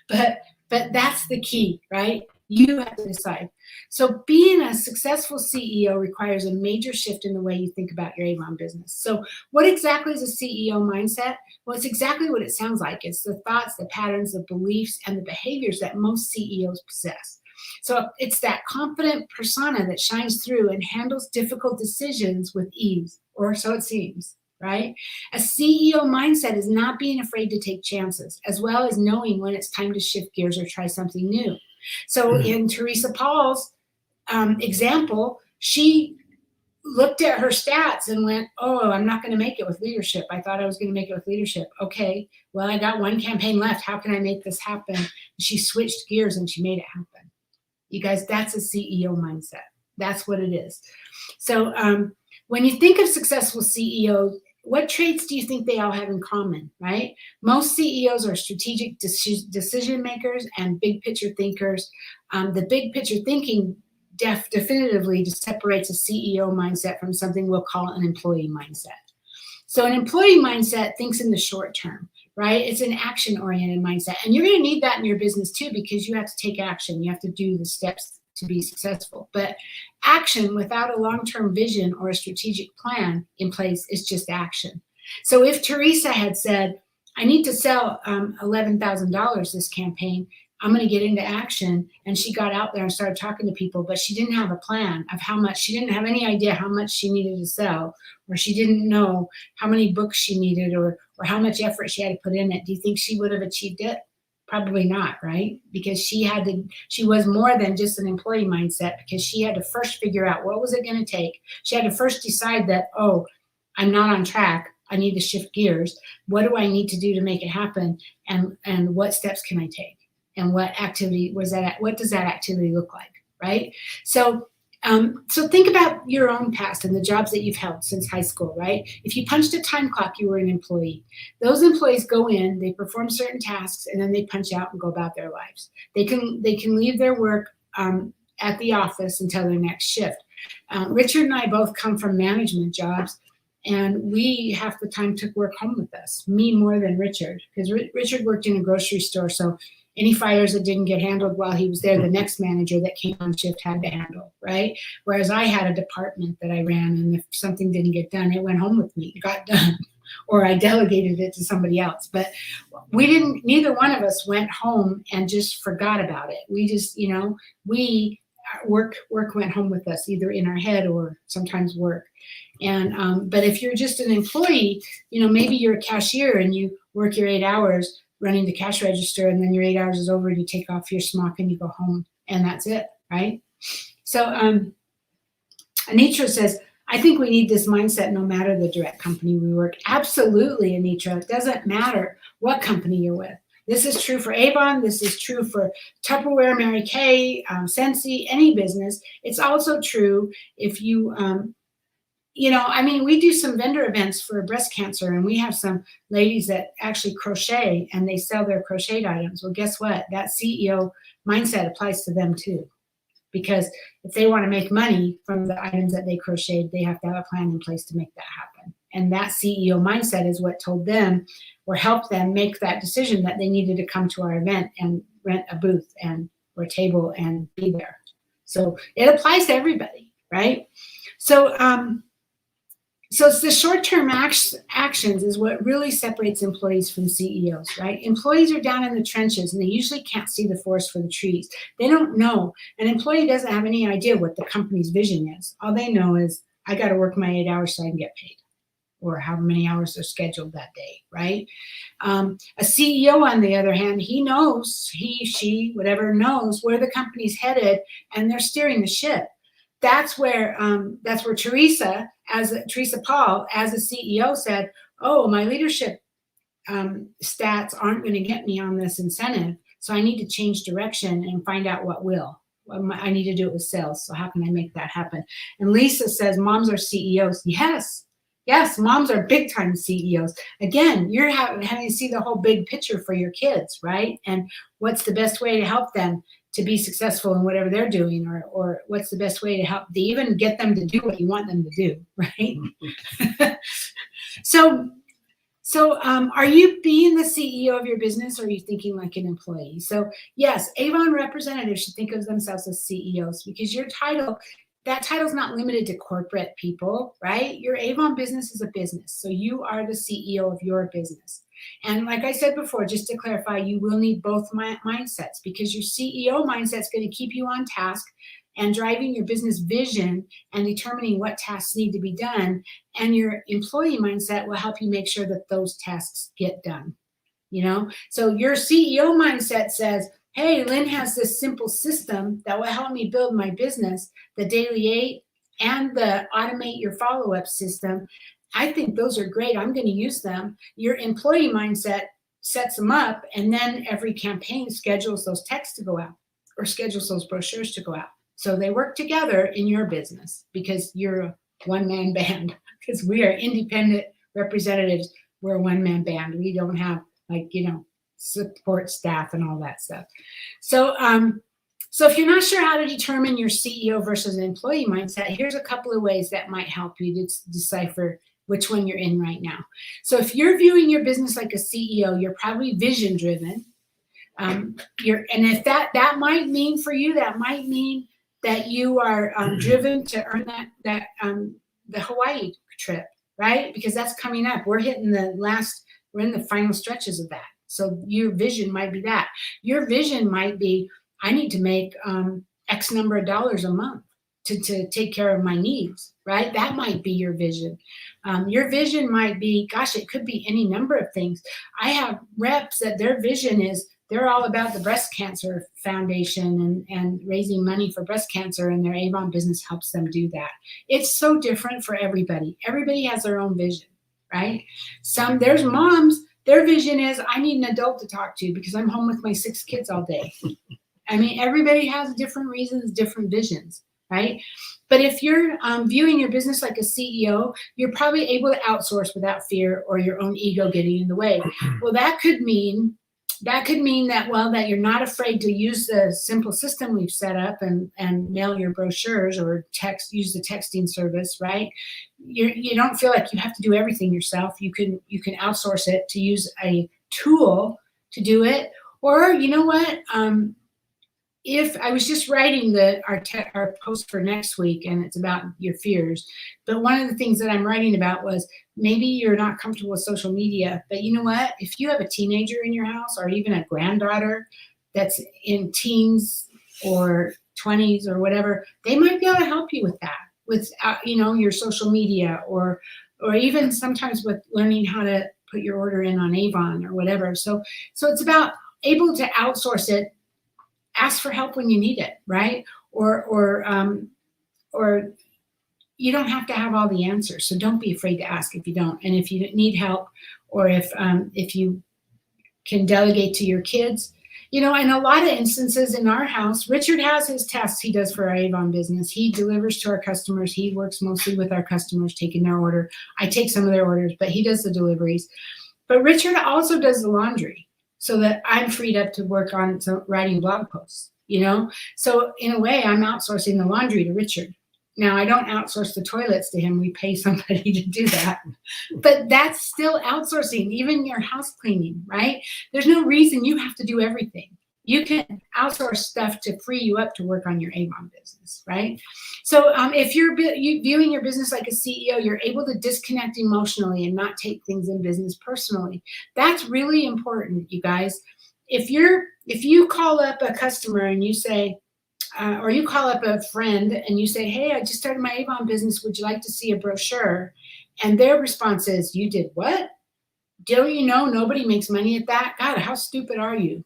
But that's the key, right? You have to decide. So being a successful CEO requires a major shift in the way you think about your Avon business. So what exactly is a CEO mindset? Well, it's exactly what it sounds like. It's the thoughts, the patterns, the beliefs, and the behaviors that most CEOs possess. So it's that confident persona that shines through and handles difficult decisions with ease, or so it seems, right? A CEO mindset is not being afraid to take chances, as well as knowing when it's time to shift gears or try something new. So in Teresa Paul's example, she looked at her stats and went, oh, I'm not going to make it with leadership. I thought I was going to make it with leadership. Okay, well, I got one campaign left. How can I make this happen? She switched gears and she made it happen. You guys, that's a CEO mindset. That's what it is. So When you think of successful CEOs, what traits do you think they all have in common, right? Most CEOs are strategic decision makers and big picture thinkers. The big picture thinking definitively separates a CEO mindset from something we'll call an employee mindset. So an employee mindset thinks in the short term, right? It's an action-oriented mindset. And you're going to need that in your business too, because you have to take action. You have to do the steps to be successful. But action without a long-term vision or a strategic plan in place is just action. So if Teresa had said, I need to sell $11,000 this campaign, I'm going to get into action. And she got out there and started talking to people, but she didn't have a plan of how much. She didn't have any idea how much she needed to sell, or she didn't know how many books she needed, or how much effort she had to put in it. Do you think she would have achieved it? Probably not, right? Because she was more than just an employee mindset, because she had to first figure out what was it going to take. She had to first decide that, oh, I'm not on track. I need to shift gears. What do I need to do to make it happen? And what steps can I take? And what activity was that? What does that activity look like, right? So think about your own past and the jobs that you've held since high school, right? If you punched a time clock, you were an employee. Those employees go in, they perform certain tasks, and then they punch out and go about their lives. They can leave their work at the office until their next shift. Richard and I both come from management jobs, and we half the time took work home with us. Me more than Richard, because Richard worked in a grocery store, so any fires that didn't get handled while he was there, the next manager that came on shift had to handle, right? Whereas I had a department that I ran, and if something didn't get done, it went home with me. It got done, or I delegated it to somebody else. But neither one of us went home and just forgot about it. We just, work went home with us, either in our head or sometimes work. And but if you're just an employee, maybe you're a cashier and you work your 8 hours running the cash register, and then your 8 hours is over and you take off your smock and you go home, and that's it, right? So Anitra says, I think we need this mindset no matter the direct company we work. Absolutely, Anitra. It doesn't matter what company you're with. This is true for Avon. This is true for Tupperware, Mary Kay, Scentsy, any business. It's also true if you we do some vendor events for breast cancer, and we have some ladies that actually crochet, and they sell their crocheted items. Well, guess what? That CEO mindset applies to them too, because if they want to make money from the items that they crocheted, they have to have a plan in place to make that happen. And that CEO mindset is what told them or helped them make that decision that they needed to come to our event and rent a booth or a table and be there. So it applies to everybody, right? So it's the short-term actions is what really separates employees from CEOs, right? Employees are down in the trenches, and they usually can't see the forest for the trees. They don't know. An employee doesn't have any idea what the company's vision is. All they know is, I got to work my 8 hours so I can get paid, or however many hours they're scheduled that day, right? A CEO, on the other hand, he knows, she, whatever, knows where the company's headed, and they're steering the ship. That's where Teresa Paul, as a CEO, said, oh, my leadership stats aren't going to get me on this incentive, so I need to change direction and find out what will. I need to do it with sales, so how can I make that happen? And Lisa says, moms are CEOs. Yes, moms are big-time CEOs. Again, you're having to see the whole big picture for your kids, right? And what's the best way to help them to be successful in whatever they're doing, or what's the best way to even get them to do what you want them to do, right? So are you being the CEO of your business, or are you thinking like an employee? So yes, Avon representatives should think of themselves as CEOs, because that title is not limited to corporate people, right? Your Avon business is a business, so you are the CEO of your business. And like I said before, just to clarify, you will need both mindsets, because your CEO mindset is going to keep you on task and driving your business vision and determining what tasks need to be done. And your employee mindset will help you make sure that those tasks get done. So your CEO mindset says, hey, Lynn has this simple system that will help me build my business, the Daily 8 and the Automate Your Follow-Up system. I think those are great. I'm going to use them. Your employee mindset sets them up, and then every campaign schedules those texts to go out or schedules those brochures to go out. So they work together in your business because you're one-man band because we are independent representatives. We're a one-man band. We don't have support staff and all that stuff. So so if you're not sure how to determine your CEO versus an employee mindset, here's a couple of ways that might help you to decipher which one you're in right now. So if you're viewing your business like a CEO, you're probably vision driven. And if that might mean for you, that might mean that you are driven to earn the Hawaii trip, right? Because that's coming up. We're in the final stretches of that. So your vision might be that. Your vision might be, I need to make X number of dollars a month to take care of my needs, right? That might be your vision. Your vision might be, gosh, it could be any number of things. I have reps that their vision is they're all about the breast cancer foundation and raising money for breast cancer, and their Avon business helps them do that. It's so different for everybody. Everybody has their own vision, right? There's moms, their vision is, I need an adult to talk to because I'm home with my 6 kids all day. I mean, everybody has different reasons, different visions, right? But if you're viewing your business like a CEO, you're probably able to outsource without fear or your own ego getting in the way. Well, that could mean that you're not afraid to use the simple system we've set up and mail your brochures or use the texting service, right? You don't feel like you have to do everything yourself. You can outsource it to use a tool to do it. Or you know what? If I was just writing our post for next week, and it's about your fears, but one of the things that I'm writing about was maybe you're not comfortable with social media, but you know what? If you have a teenager in your house or even a granddaughter that's in teens or 20s or whatever, they might be able to help you with that, with your social media or even sometimes with learning how to put your order in on Avon or whatever. So it's about able to outsource it. Ask for help when you need it, right? Or you don't have to have all the answers. So don't be afraid to ask if you don't. And if you need help, or if you can delegate to your kids, in a lot of instances in our house, Richard has his tasks he does for our Avon business. He delivers to our customers. He works mostly with our customers, taking their order. I take some of their orders, but he does the deliveries. But Richard also does the laundry, so that I'm freed up to work on writing blog posts, So in a way, I'm outsourcing the laundry to Richard. Now, I don't outsource the toilets to him. We pay somebody to do that. But that's still outsourcing, even your house cleaning, right? There's no reason you have to do everything. You can outsource stuff to free you up to work on your Avon business, right? So if you're viewing your business like a CEO, you're able to disconnect emotionally and not take things in business personally. That's really important, you guys. If you call up a customer and you say, or you call up a friend and you say, hey, I just started my Avon business. Would you like to see a brochure? And their response is, you did what? Don't you know nobody makes money at that? God, how stupid are you?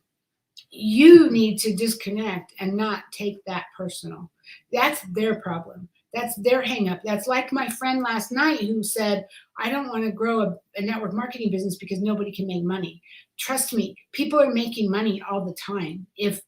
You need to disconnect and not take that personal. That's their problem. That's their hang up. That's like my friend last night who said, I don't want to grow a network marketing business because nobody can make money. Trust me, people are making money all the time. If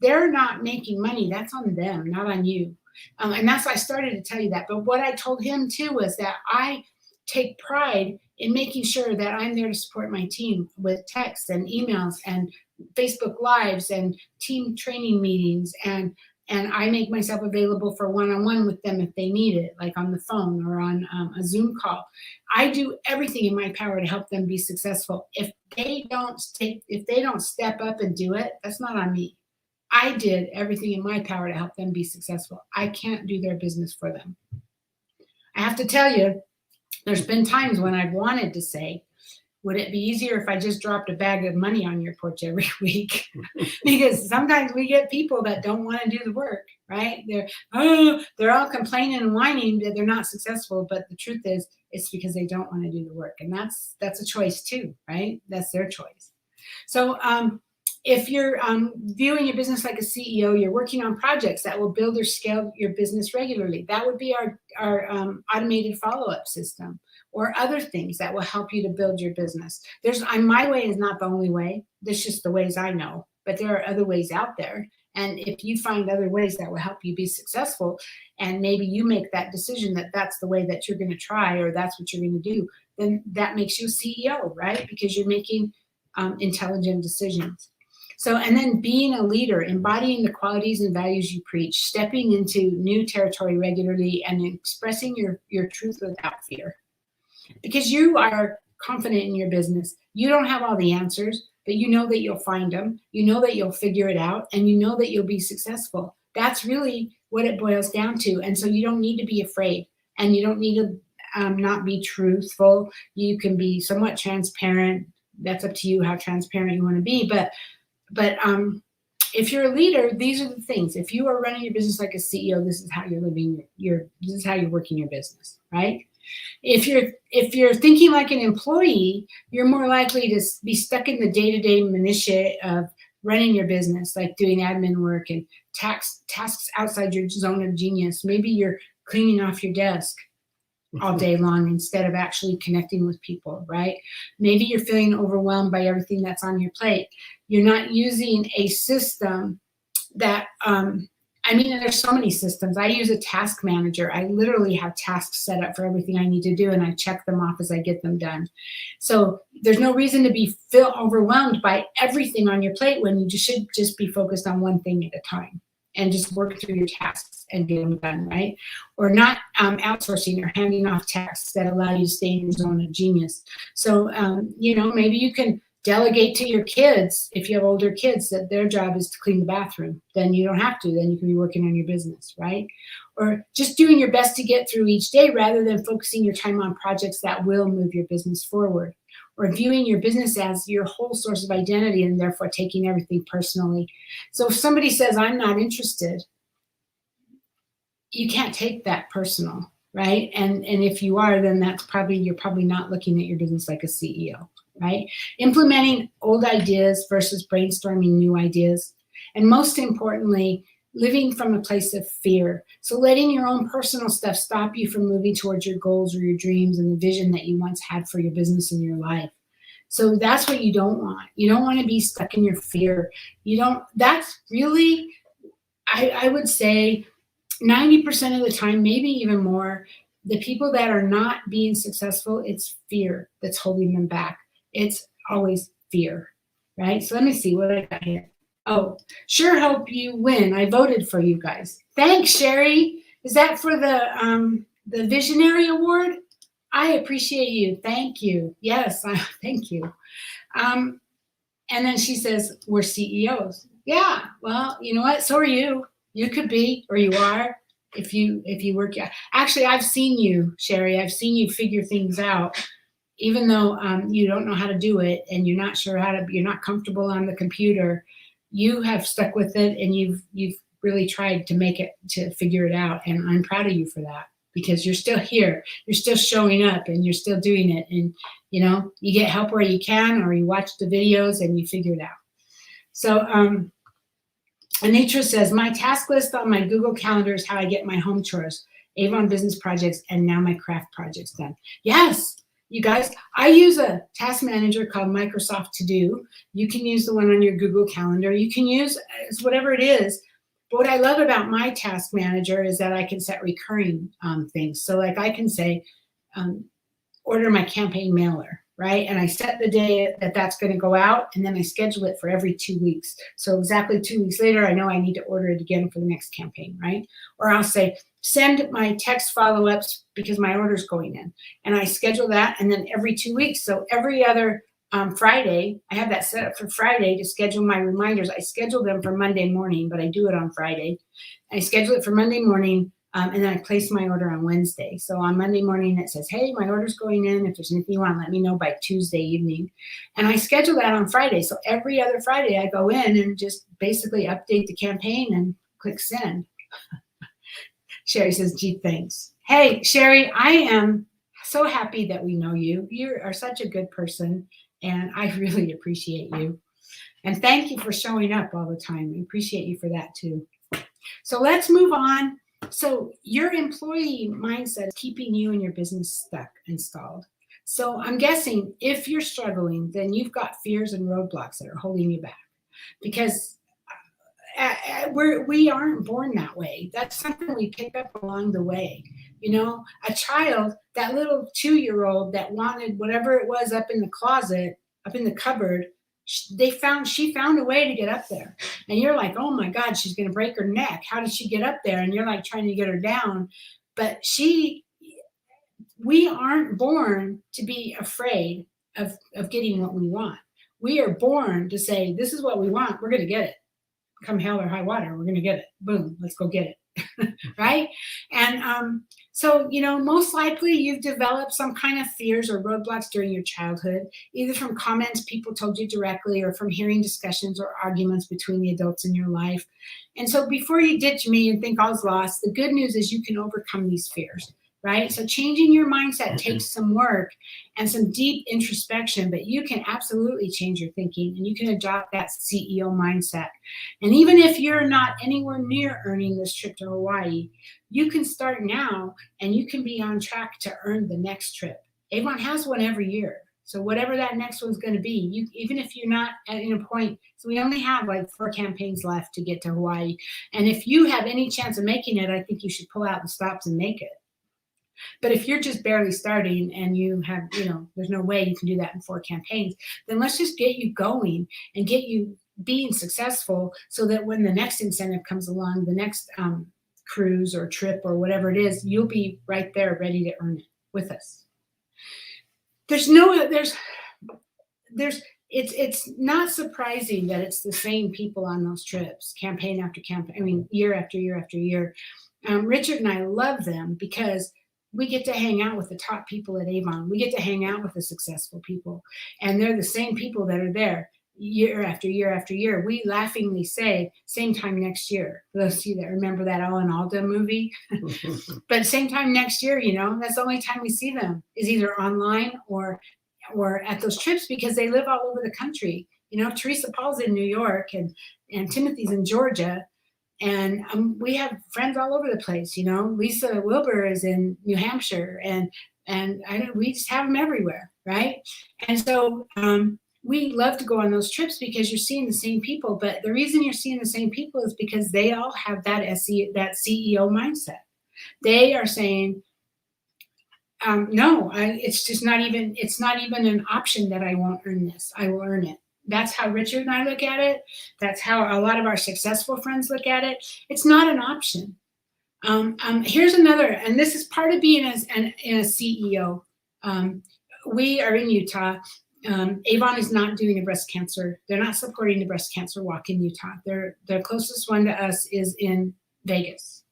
they're not making money, that's on them, not on you. And that's why I started to tell you that. But what I told him too was that I take pride in making sure that I'm there to support my team with texts and emails and Facebook Lives and team training meetings, and I make myself available for one-on-one with them if they need it, like on the phone or on a Zoom call. I do everything in my power to help them be successful. If they don't step up and do it, that's not on me. I did everything in my power to help them be successful. I can't do their business for them. I have to tell you, there's been times when I've wanted to say, would it be easier if I just dropped a bag of money on your porch every week? Because sometimes we get people that don't want to do the work, right? They're all complaining and whining that they're not successful, but the truth is it's because they don't want to do the work. And that's a choice too, right? That's their choice. So if you're viewing your business like a CEO, you're working on projects that will build or scale your business regularly. That would be our automated follow-up system, or other things that will help you to build your business. My way is not the only way. There's just the ways I know, but there are other ways out there. And if you find other ways that will help you be successful, and maybe you make that decision that that's the way that you're going to try, or that's what you're going to do, then that makes you a CEO, right? Because you're making intelligent decisions. So, and then being a leader, embodying the qualities and values you preach, stepping into new territory regularly, and expressing your truth without fear. Because you are confident in your business. You don't have all the answers, but you know that you'll find them. You know that you'll figure it out, and you know that you'll be successful. That's really what it boils down to. And so you don't need to be afraid, and you don't need to not be truthful. You can be somewhat transparent. That's up to you how transparent you want to be. But if you're a leader, these are the things. If you are running your business like a CEO, this is how you're living this is how you're working your business, right? If you're thinking like an employee, you're more likely to be stuck in the day-to-day minutiae of running your business, like doing admin work and tasks outside your zone of genius. Maybe you're cleaning off your desk all day long instead of actually connecting with people, right? Maybe you're feeling overwhelmed by everything that's on your plate. You're not using a system that, there's so many systems. I use a task manager. I literally have tasks set up for everything I need to do, and I check them off as I get them done. So there's no reason to feel overwhelmed by everything on your plate when you should just be focused on one thing at a time and just work through your tasks and get them done, right? Or not outsourcing or handing off tasks that allow you to stay in your zone of genius. So, maybe you can delegate to your kids, if you have older kids, that their job is to clean the bathroom. Then you don't have to. Then you can be working on your business, right? Or just doing your best to get through each day rather than focusing your time on projects that will move your business forward. Or viewing your business as your whole source of identity and therefore taking everything personally. So if somebody says, I'm not interested, you can't take that personal, right? And if you are, then you're probably not looking at your business like a CEO, right? Implementing old ideas versus brainstorming new ideas. And most importantly, living from a place of fear. So letting your own personal stuff stop you from moving towards your goals or your dreams and the vision that you once had for your business and your life. So that's what you don't want. You don't want to be stuck in your fear. That's really, I would say 90% of the time, maybe even more, the people that are not being successful, it's fear that's holding them back. It's always fear, right? So let me see what I got here. Oh, sure hope you win. I voted for you guys. Thanks, Sherry. Is that for the Visionary Award? I appreciate you. Thank you. Yes, thank you. And then she says, we're CEOs. Yeah, well, you know what? So are you. You could be, or you are, if you work. Actually, I've seen you, Sherry. I've seen you figure things out, even though you don't know how to do it and you're not sure you're not comfortable on the computer. You have stuck with it, and you've really tried to figure it out. And I'm proud of you for that, because you're still here. You're still showing up, and you're still doing it. And, you get help where you can, or you watch the videos and you figure it out. So, Anitra says, my task list on my Google Calendar is how I get my home chores, Avon business projects, and now my craft projects done. Yes, you guys, I use a task manager called Microsoft To Do. You can use the one on your Google Calendar. You can use whatever it is. But what I love about my task manager is that I can set recurring things. So like I can say, order my campaign mailer, right? And I set the day that that's going to go out, and then I schedule it for every 2 weeks. So exactly 2 weeks later, I know I need to order it again for the next campaign, right? Or I'll say, send my text follow-ups because my order's going in. And I schedule that, and then every 2 weeks. So every other Friday, I have that set up for Friday to schedule my reminders. I schedule them for Monday morning, but I do it on Friday. I schedule it for Monday morning, and then I place my order on Wednesday. So on Monday morning, it says, hey, my order's going in. If there's anything you want, let me know by Tuesday evening. And I schedule that on Friday. So every other Friday, I go in and just basically update the campaign and click send. Sherry says, gee, thanks. Hey, Sherry, I am so happy that we know you. You are such a good person, and I really appreciate you. And thank you for showing up all the time. I appreciate you for that too. So let's move on. So your employee mindset is keeping you and your business stuck and stalled. So I'm guessing if you're struggling, then you've got fears and roadblocks that are holding you back. Because we aren't born that way. That's something we pick up along the way. You know, a child, that little 2-year-old that wanted whatever it was up in the closet, up in the cupboard, she found a way to get up there. And you're like, oh my God, she's going to break her neck. How did she get up there? And you're like trying to get her down. But we aren't born to be afraid of getting what we want. We are born to say, this is what we want. We're going to get it. Come hell or high water, we're going to get it. Boom, let's go get it. Right? And so, you know, most likely you've developed some kind of fears or roadblocks during your childhood, either from comments people told you directly or from hearing discussions or arguments between the adults in your life. And so before you ditch me and think all's lost, the good news is you can overcome these fears. Right? So changing your mindset takes some work and some deep introspection, but you can absolutely change your thinking and you can adopt that CEO mindset. And even if you're not anywhere near earning this trip to Hawaii, you can start now and you can be on track to earn the next trip. Avon has one every year. So whatever that next one's going to be, even if you're not in a point, so we only have like 4 campaigns left to get to Hawaii. And if you have any chance of making it, I think you should pull out the stops and make it. But if you're just barely starting and you have, you know, there's no way you can do that in 4 campaigns, then let's just get you going and get you being successful so that when the next incentive comes along, the next cruise or trip or whatever it is, you'll be right there ready to earn it with us. It's not surprising that it's the same people on those trips, campaign after campaign, I mean, year after year after year. Richard and I love them because we get to hang out with the top people at Avon. We get to hang out with the successful people. And they're the same people that are there year after year after year. We laughingly say, same time next year. For those of you that remember that Ellen Alda movie. But same time next year, you know, that's the only time we see them is either online or at those trips because they live all over the country. You know, Teresa Paul's in New York and Timothy's in Georgia. And we have friends all over the place, you know. Lisa Wilbur is in New Hampshire, and we just have them everywhere, right? And so we love to go on those trips because you're seeing the same people. But the reason you're seeing the same people is because they all have that CEO mindset. They are saying, no, it's not even an option that I won't earn this. I will earn it. That's how Richard and I look at it. That's how a lot of our successful friends look at it. It's not an option. Here's another, and this is part of being a CEO. We are in Utah. Avon is not doing a breast cancer. They're not supporting the breast cancer walk in Utah. The closest one to us is in Vegas.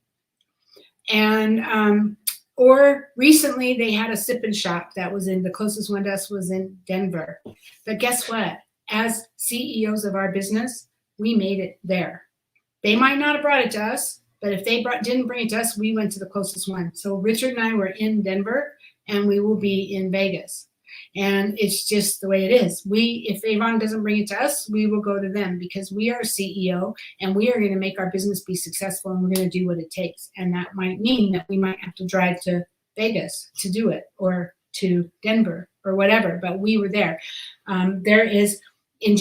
And or recently they had a sip and shop that was the closest one to us was in Denver. But guess what? As CEOs of our business, we made it there. They might not have brought it to us, but if they didn't bring it to us, we went to the closest one. So Richard and I were in Denver, and we will be in Vegas. And it's just the way it is. If Avon doesn't bring it to us, we will go to them because we are a CEO, and we are going to make our business be successful, and we're going to do what it takes. And that might mean that we might have to drive to Vegas to do it, or to Denver, or whatever. But we were there. There is. In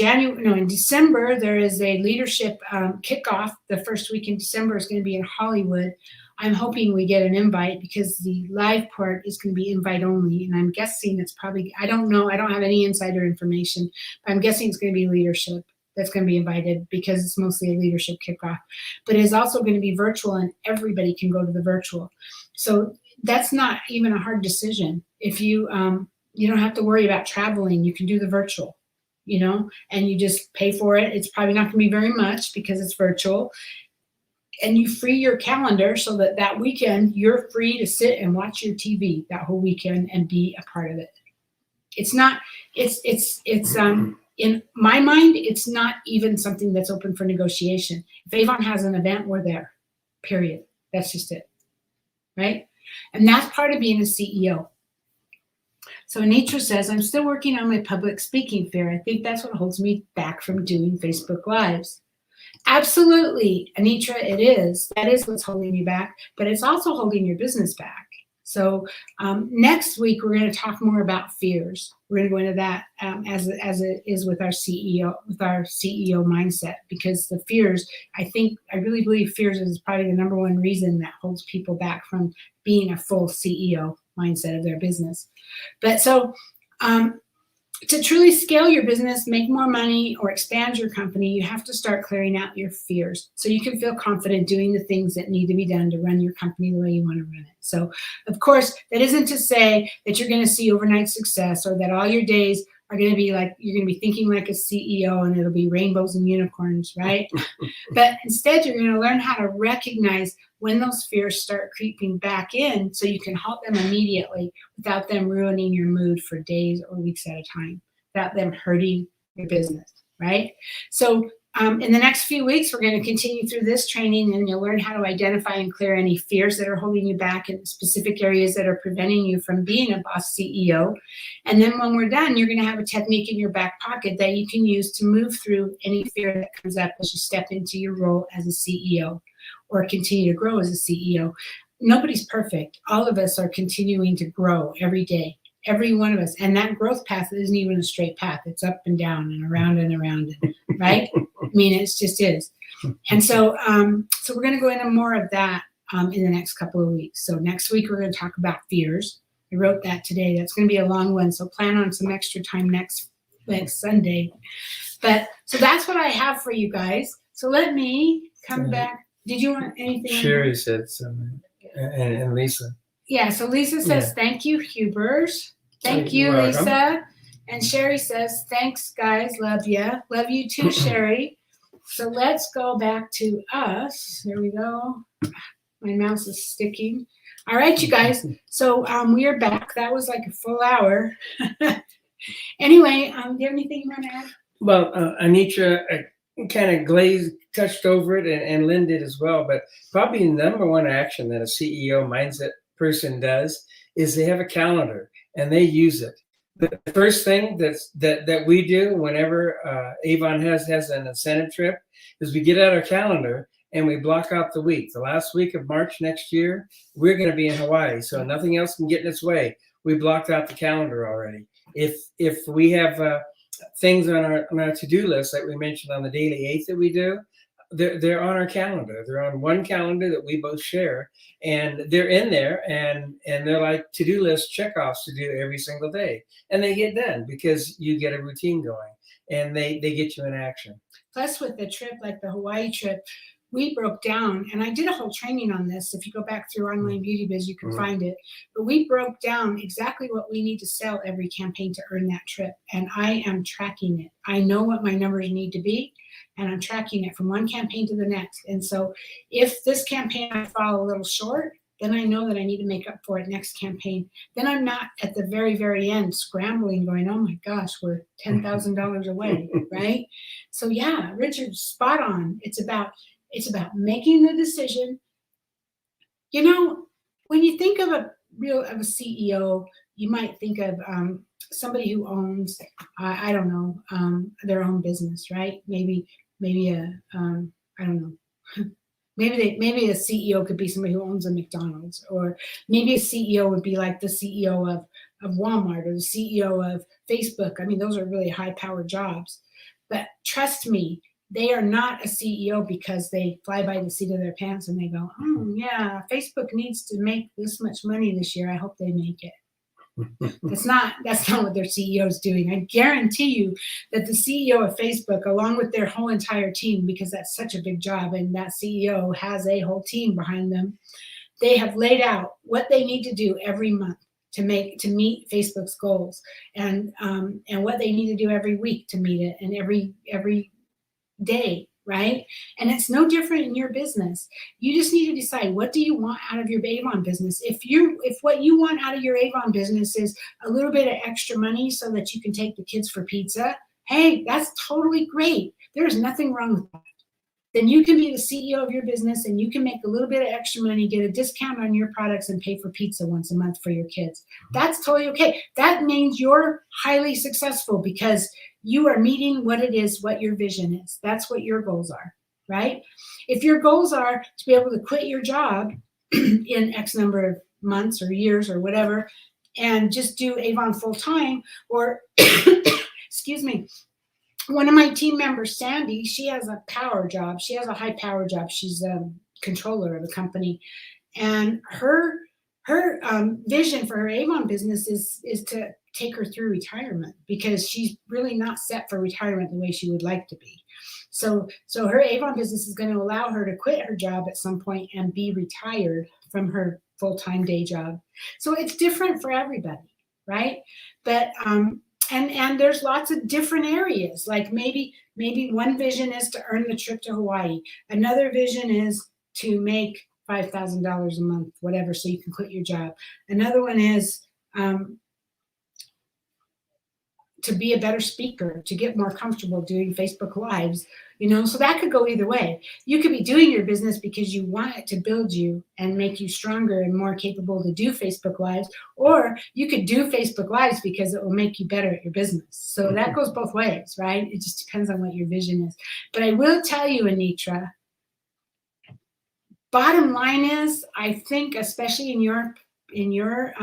December, there is a leadership kickoff. The first week in December is going to be in Hollywood. I'm hoping we get an invite because the live part is going to be invite only. And I'm guessing it's probably, I don't know, I don't have any insider information, but I'm guessing it's going to be leadership that's going to be invited because it's mostly a leadership kickoff. But it is also going to be virtual, and everybody can go to the virtual. So that's not even a hard decision. If you don't have to worry about traveling, you can do the virtual. You know, and you just pay for it. It's probably not going to be very much because it's virtual. And you free your calendar so that weekend you're free to sit and watch your TV that whole weekend and be a part of it. It's in my mind, it's not even something that's open for negotiation. If Avon has an event, we're there, period. That's just it, right? And that's part of being a CEO. So Anitra says, I'm still working on my public speaking fear. I think that's what holds me back from doing Facebook Lives. Absolutely, Anitra, it is. That is what's holding you back, but it's also holding your business back. So next week, we're going to talk more about fears. We're going to go into that as it is with our CEO mindset, because the fears, I really believe fears is probably the number one reason that holds people back from being a full CEO mindset of their business. But so to truly scale your business, make more money, or expand your company, you have to start clearing out your fears so you can feel confident doing the things that need to be done to run your company the way you want to run it. So, of course, that isn't to say that you're going to see overnight success or that all your days are going to be like, you're going to be thinking like a CEO and it'll be rainbows and unicorns, right? But instead, you're going to learn how to recognize when those fears start creeping back in so you can halt them immediately without them ruining your mood for days or weeks at a time, without them hurting your business, right? So in the next few weeks, we're going to continue through this training, and you'll learn how to identify and clear any fears that are holding you back in specific areas that are preventing you from being a boss CEO. And then when we're done, you're going to have a technique in your back pocket that you can use to move through any fear that comes up as you step into your role as a CEO or continue to grow as a CEO. Nobody's perfect. All of us are continuing to grow every day. Every one of us. And that growth path isn't even a straight path. It's up and down and around, right? I mean, it just is. And so we're going to go into more of that in the next couple of weeks. So next week, we're going to talk about fears. I wrote that today. That's going to be a long one. So plan on some extra time next Sunday. But so that's what I have for you guys. So let me come back. Did you want anything? Sherry said something. And Lisa. Yeah, so Lisa says, thank you, Hubers. Thank you, welcome. Lisa. And Sherry says, thanks, guys. Love you. Love you too, Sherry. So let's go back to us. There we go. My mouse is sticking. All right, you guys. So we are back. That was like a full hour. Anyway, do you have anything you want to add? Well, Anitra kind of touched over it, and Lynn did as well. But probably the number one action that a CEO mindset person does is they have a calendar and they use it. The first thing that we do whenever Avon has an incentive trip is we get out our calendar and we block out the week. The last week of March next year, we're going to be in Hawaii, so nothing else can get in its way. We blocked out the calendar already. If we have things on our to-do list, like we mentioned on the daily 8 that we do, they're on our calendar. They're on one calendar that we both share, and they're in there, and they're like to-do list checkoffs to do every single day, and they get done because you get a routine going, and they get you in action. Plus, with the trip, like the Hawaii trip, we broke down, and I did a whole training on this. If you go back through Online Beauty Biz, you can find it. But we broke down exactly what we need to sell every campaign to earn that trip, and I am tracking it. I know what my numbers need to be, and I'm tracking it from one campaign to the next. And so if this campaign I fall a little short, then I know that I need to make up for it next campaign. Then I'm not at the very, very end scrambling going, oh my gosh, we're $10,000 away, right? So yeah, Richard's spot on. It's about making the decision. You know, when you think of a CEO, you might think of somebody who owns, I don't know, their own business, right? Maybe a, I don't know. Maybe a CEO could be somebody who owns a McDonald's, or maybe a CEO would be like the CEO of Walmart or the CEO of Facebook. I mean, those are really high-powered jobs. But trust me, they are not a CEO because they fly by the seat of their pants and they go, oh, yeah, Facebook needs to make this much money this year. I hope they make it. That's not what their CEO is doing. I guarantee you that the CEO of Facebook, along with their whole entire team, because that's such a big job and that CEO has a whole team behind them, they have laid out what they need to do every month to meet Facebook's goals, and what they need to do every week to meet it, and every day, right? And it's no different in your business. You just need to decide, what do you want out of your Avon business? If what you want out of your Avon business is a little bit of extra money so that you can take the kids for pizza, hey, that's totally great. There's nothing wrong with that. Then you can be the CEO of your business and you can make a little bit of extra money, get a discount on your products, and pay for pizza once a month for your kids. That's totally okay. That means you're highly successful because you are meeting what your vision is. That's what your goals are, right? If your goals are to be able to quit your job in X number of months or years or whatever, and just do Avon full time. Or excuse me, one of my team members, Sandy, she has a power job. She has a high power job. She's a controller of a company, and her vision for her Avon business is to take her through retirement, because she's really not set for retirement the way she would like to be. So her Avon business is going to allow her to quit her job at some point and be retired from her full-time day job. So it's different for everybody, right? But and there's lots of different areas. Like maybe one vision is to earn the trip to Hawaii. Another vision is to make $5,000 a month, whatever, so you can quit your job. Another one is to be a better speaker, to get more comfortable doing Facebook Lives, so that could go either way. You could be doing your business because you want it to build you and make you stronger and more capable to do Facebook Lives, or you could do Facebook Lives because it will make you better at your business. So that goes both ways, right? It just depends on what your vision is. But I will tell you, Anitra, bottom line is, I think, especially in your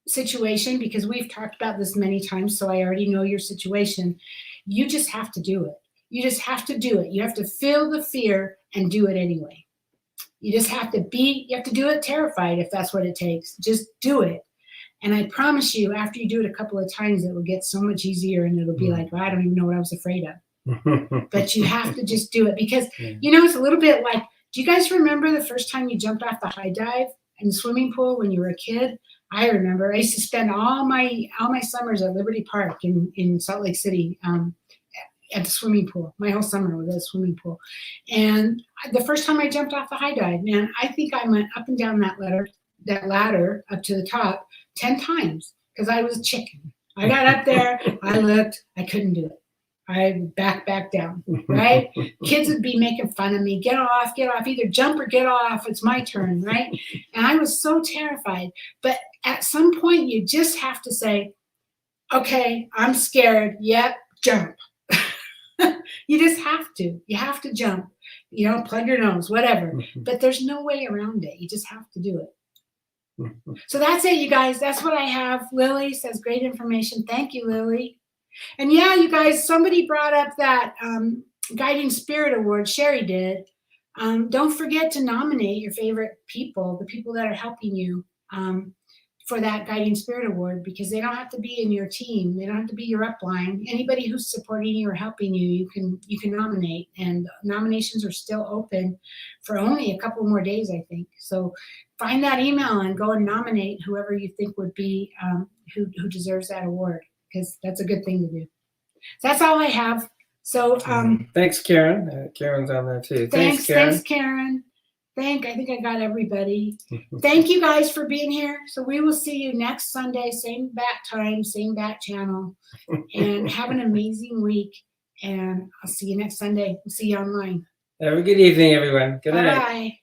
situation, because we've talked about this many times, so I already know your situation, you just have to do it. You just have to do it. You have to feel the fear and do it anyway. You just have to do it terrified if that's what it takes. Just do it. And I promise you, after you do it a couple of times, it will get so much easier, and it'll be like, well, I don't even know what I was afraid of. But you have to just do it, because, it's a little bit like, do you guys remember the first time you jumped off the high dive in the swimming pool when you were a kid? I remember I used to spend all my summers at Liberty Park in Salt Lake City at the swimming pool. My whole summer was at the swimming pool. And the first time I jumped off the high dive, man, I think I went up and down that ladder up to the top 10 times, because I was a chicken. I got up there, I looked, I couldn't do it. I back down, right? Kids would be making fun of me. Get off, either jump or get off. It's my turn, right? And I was so terrified. But at some point, you just have to say, okay, I'm scared. Yep, jump. You just have to. You have to jump. Plug your nose, whatever. But there's no way around it. You just have to do it. So that's it, you guys. That's what I have. Lily says, great information. Thank you, Lily. And yeah, you guys, somebody brought up that Guiding Spirit Award. Sherry did. Don't forget to nominate your favorite people, the people that are helping you, for that Guiding Spirit Award, because they don't have to be in your team. They don't have to be your upline. Anybody who's supporting you or helping you, you can nominate. And nominations are still open for only a couple more days, I think. So find that email and go and nominate whoever you think would be who deserves that award, because that's a good thing to do. So that's all I have. So thanks, Karen. Karen's on there too. Thanks, Karen. I think I got everybody. Thank you guys for being here. So we will see you next Sunday, same bat time, same bat channel. And have an amazing week. And I'll see you next Sunday. We'll see you online. Have a good evening, everyone. Good night. Bye-bye.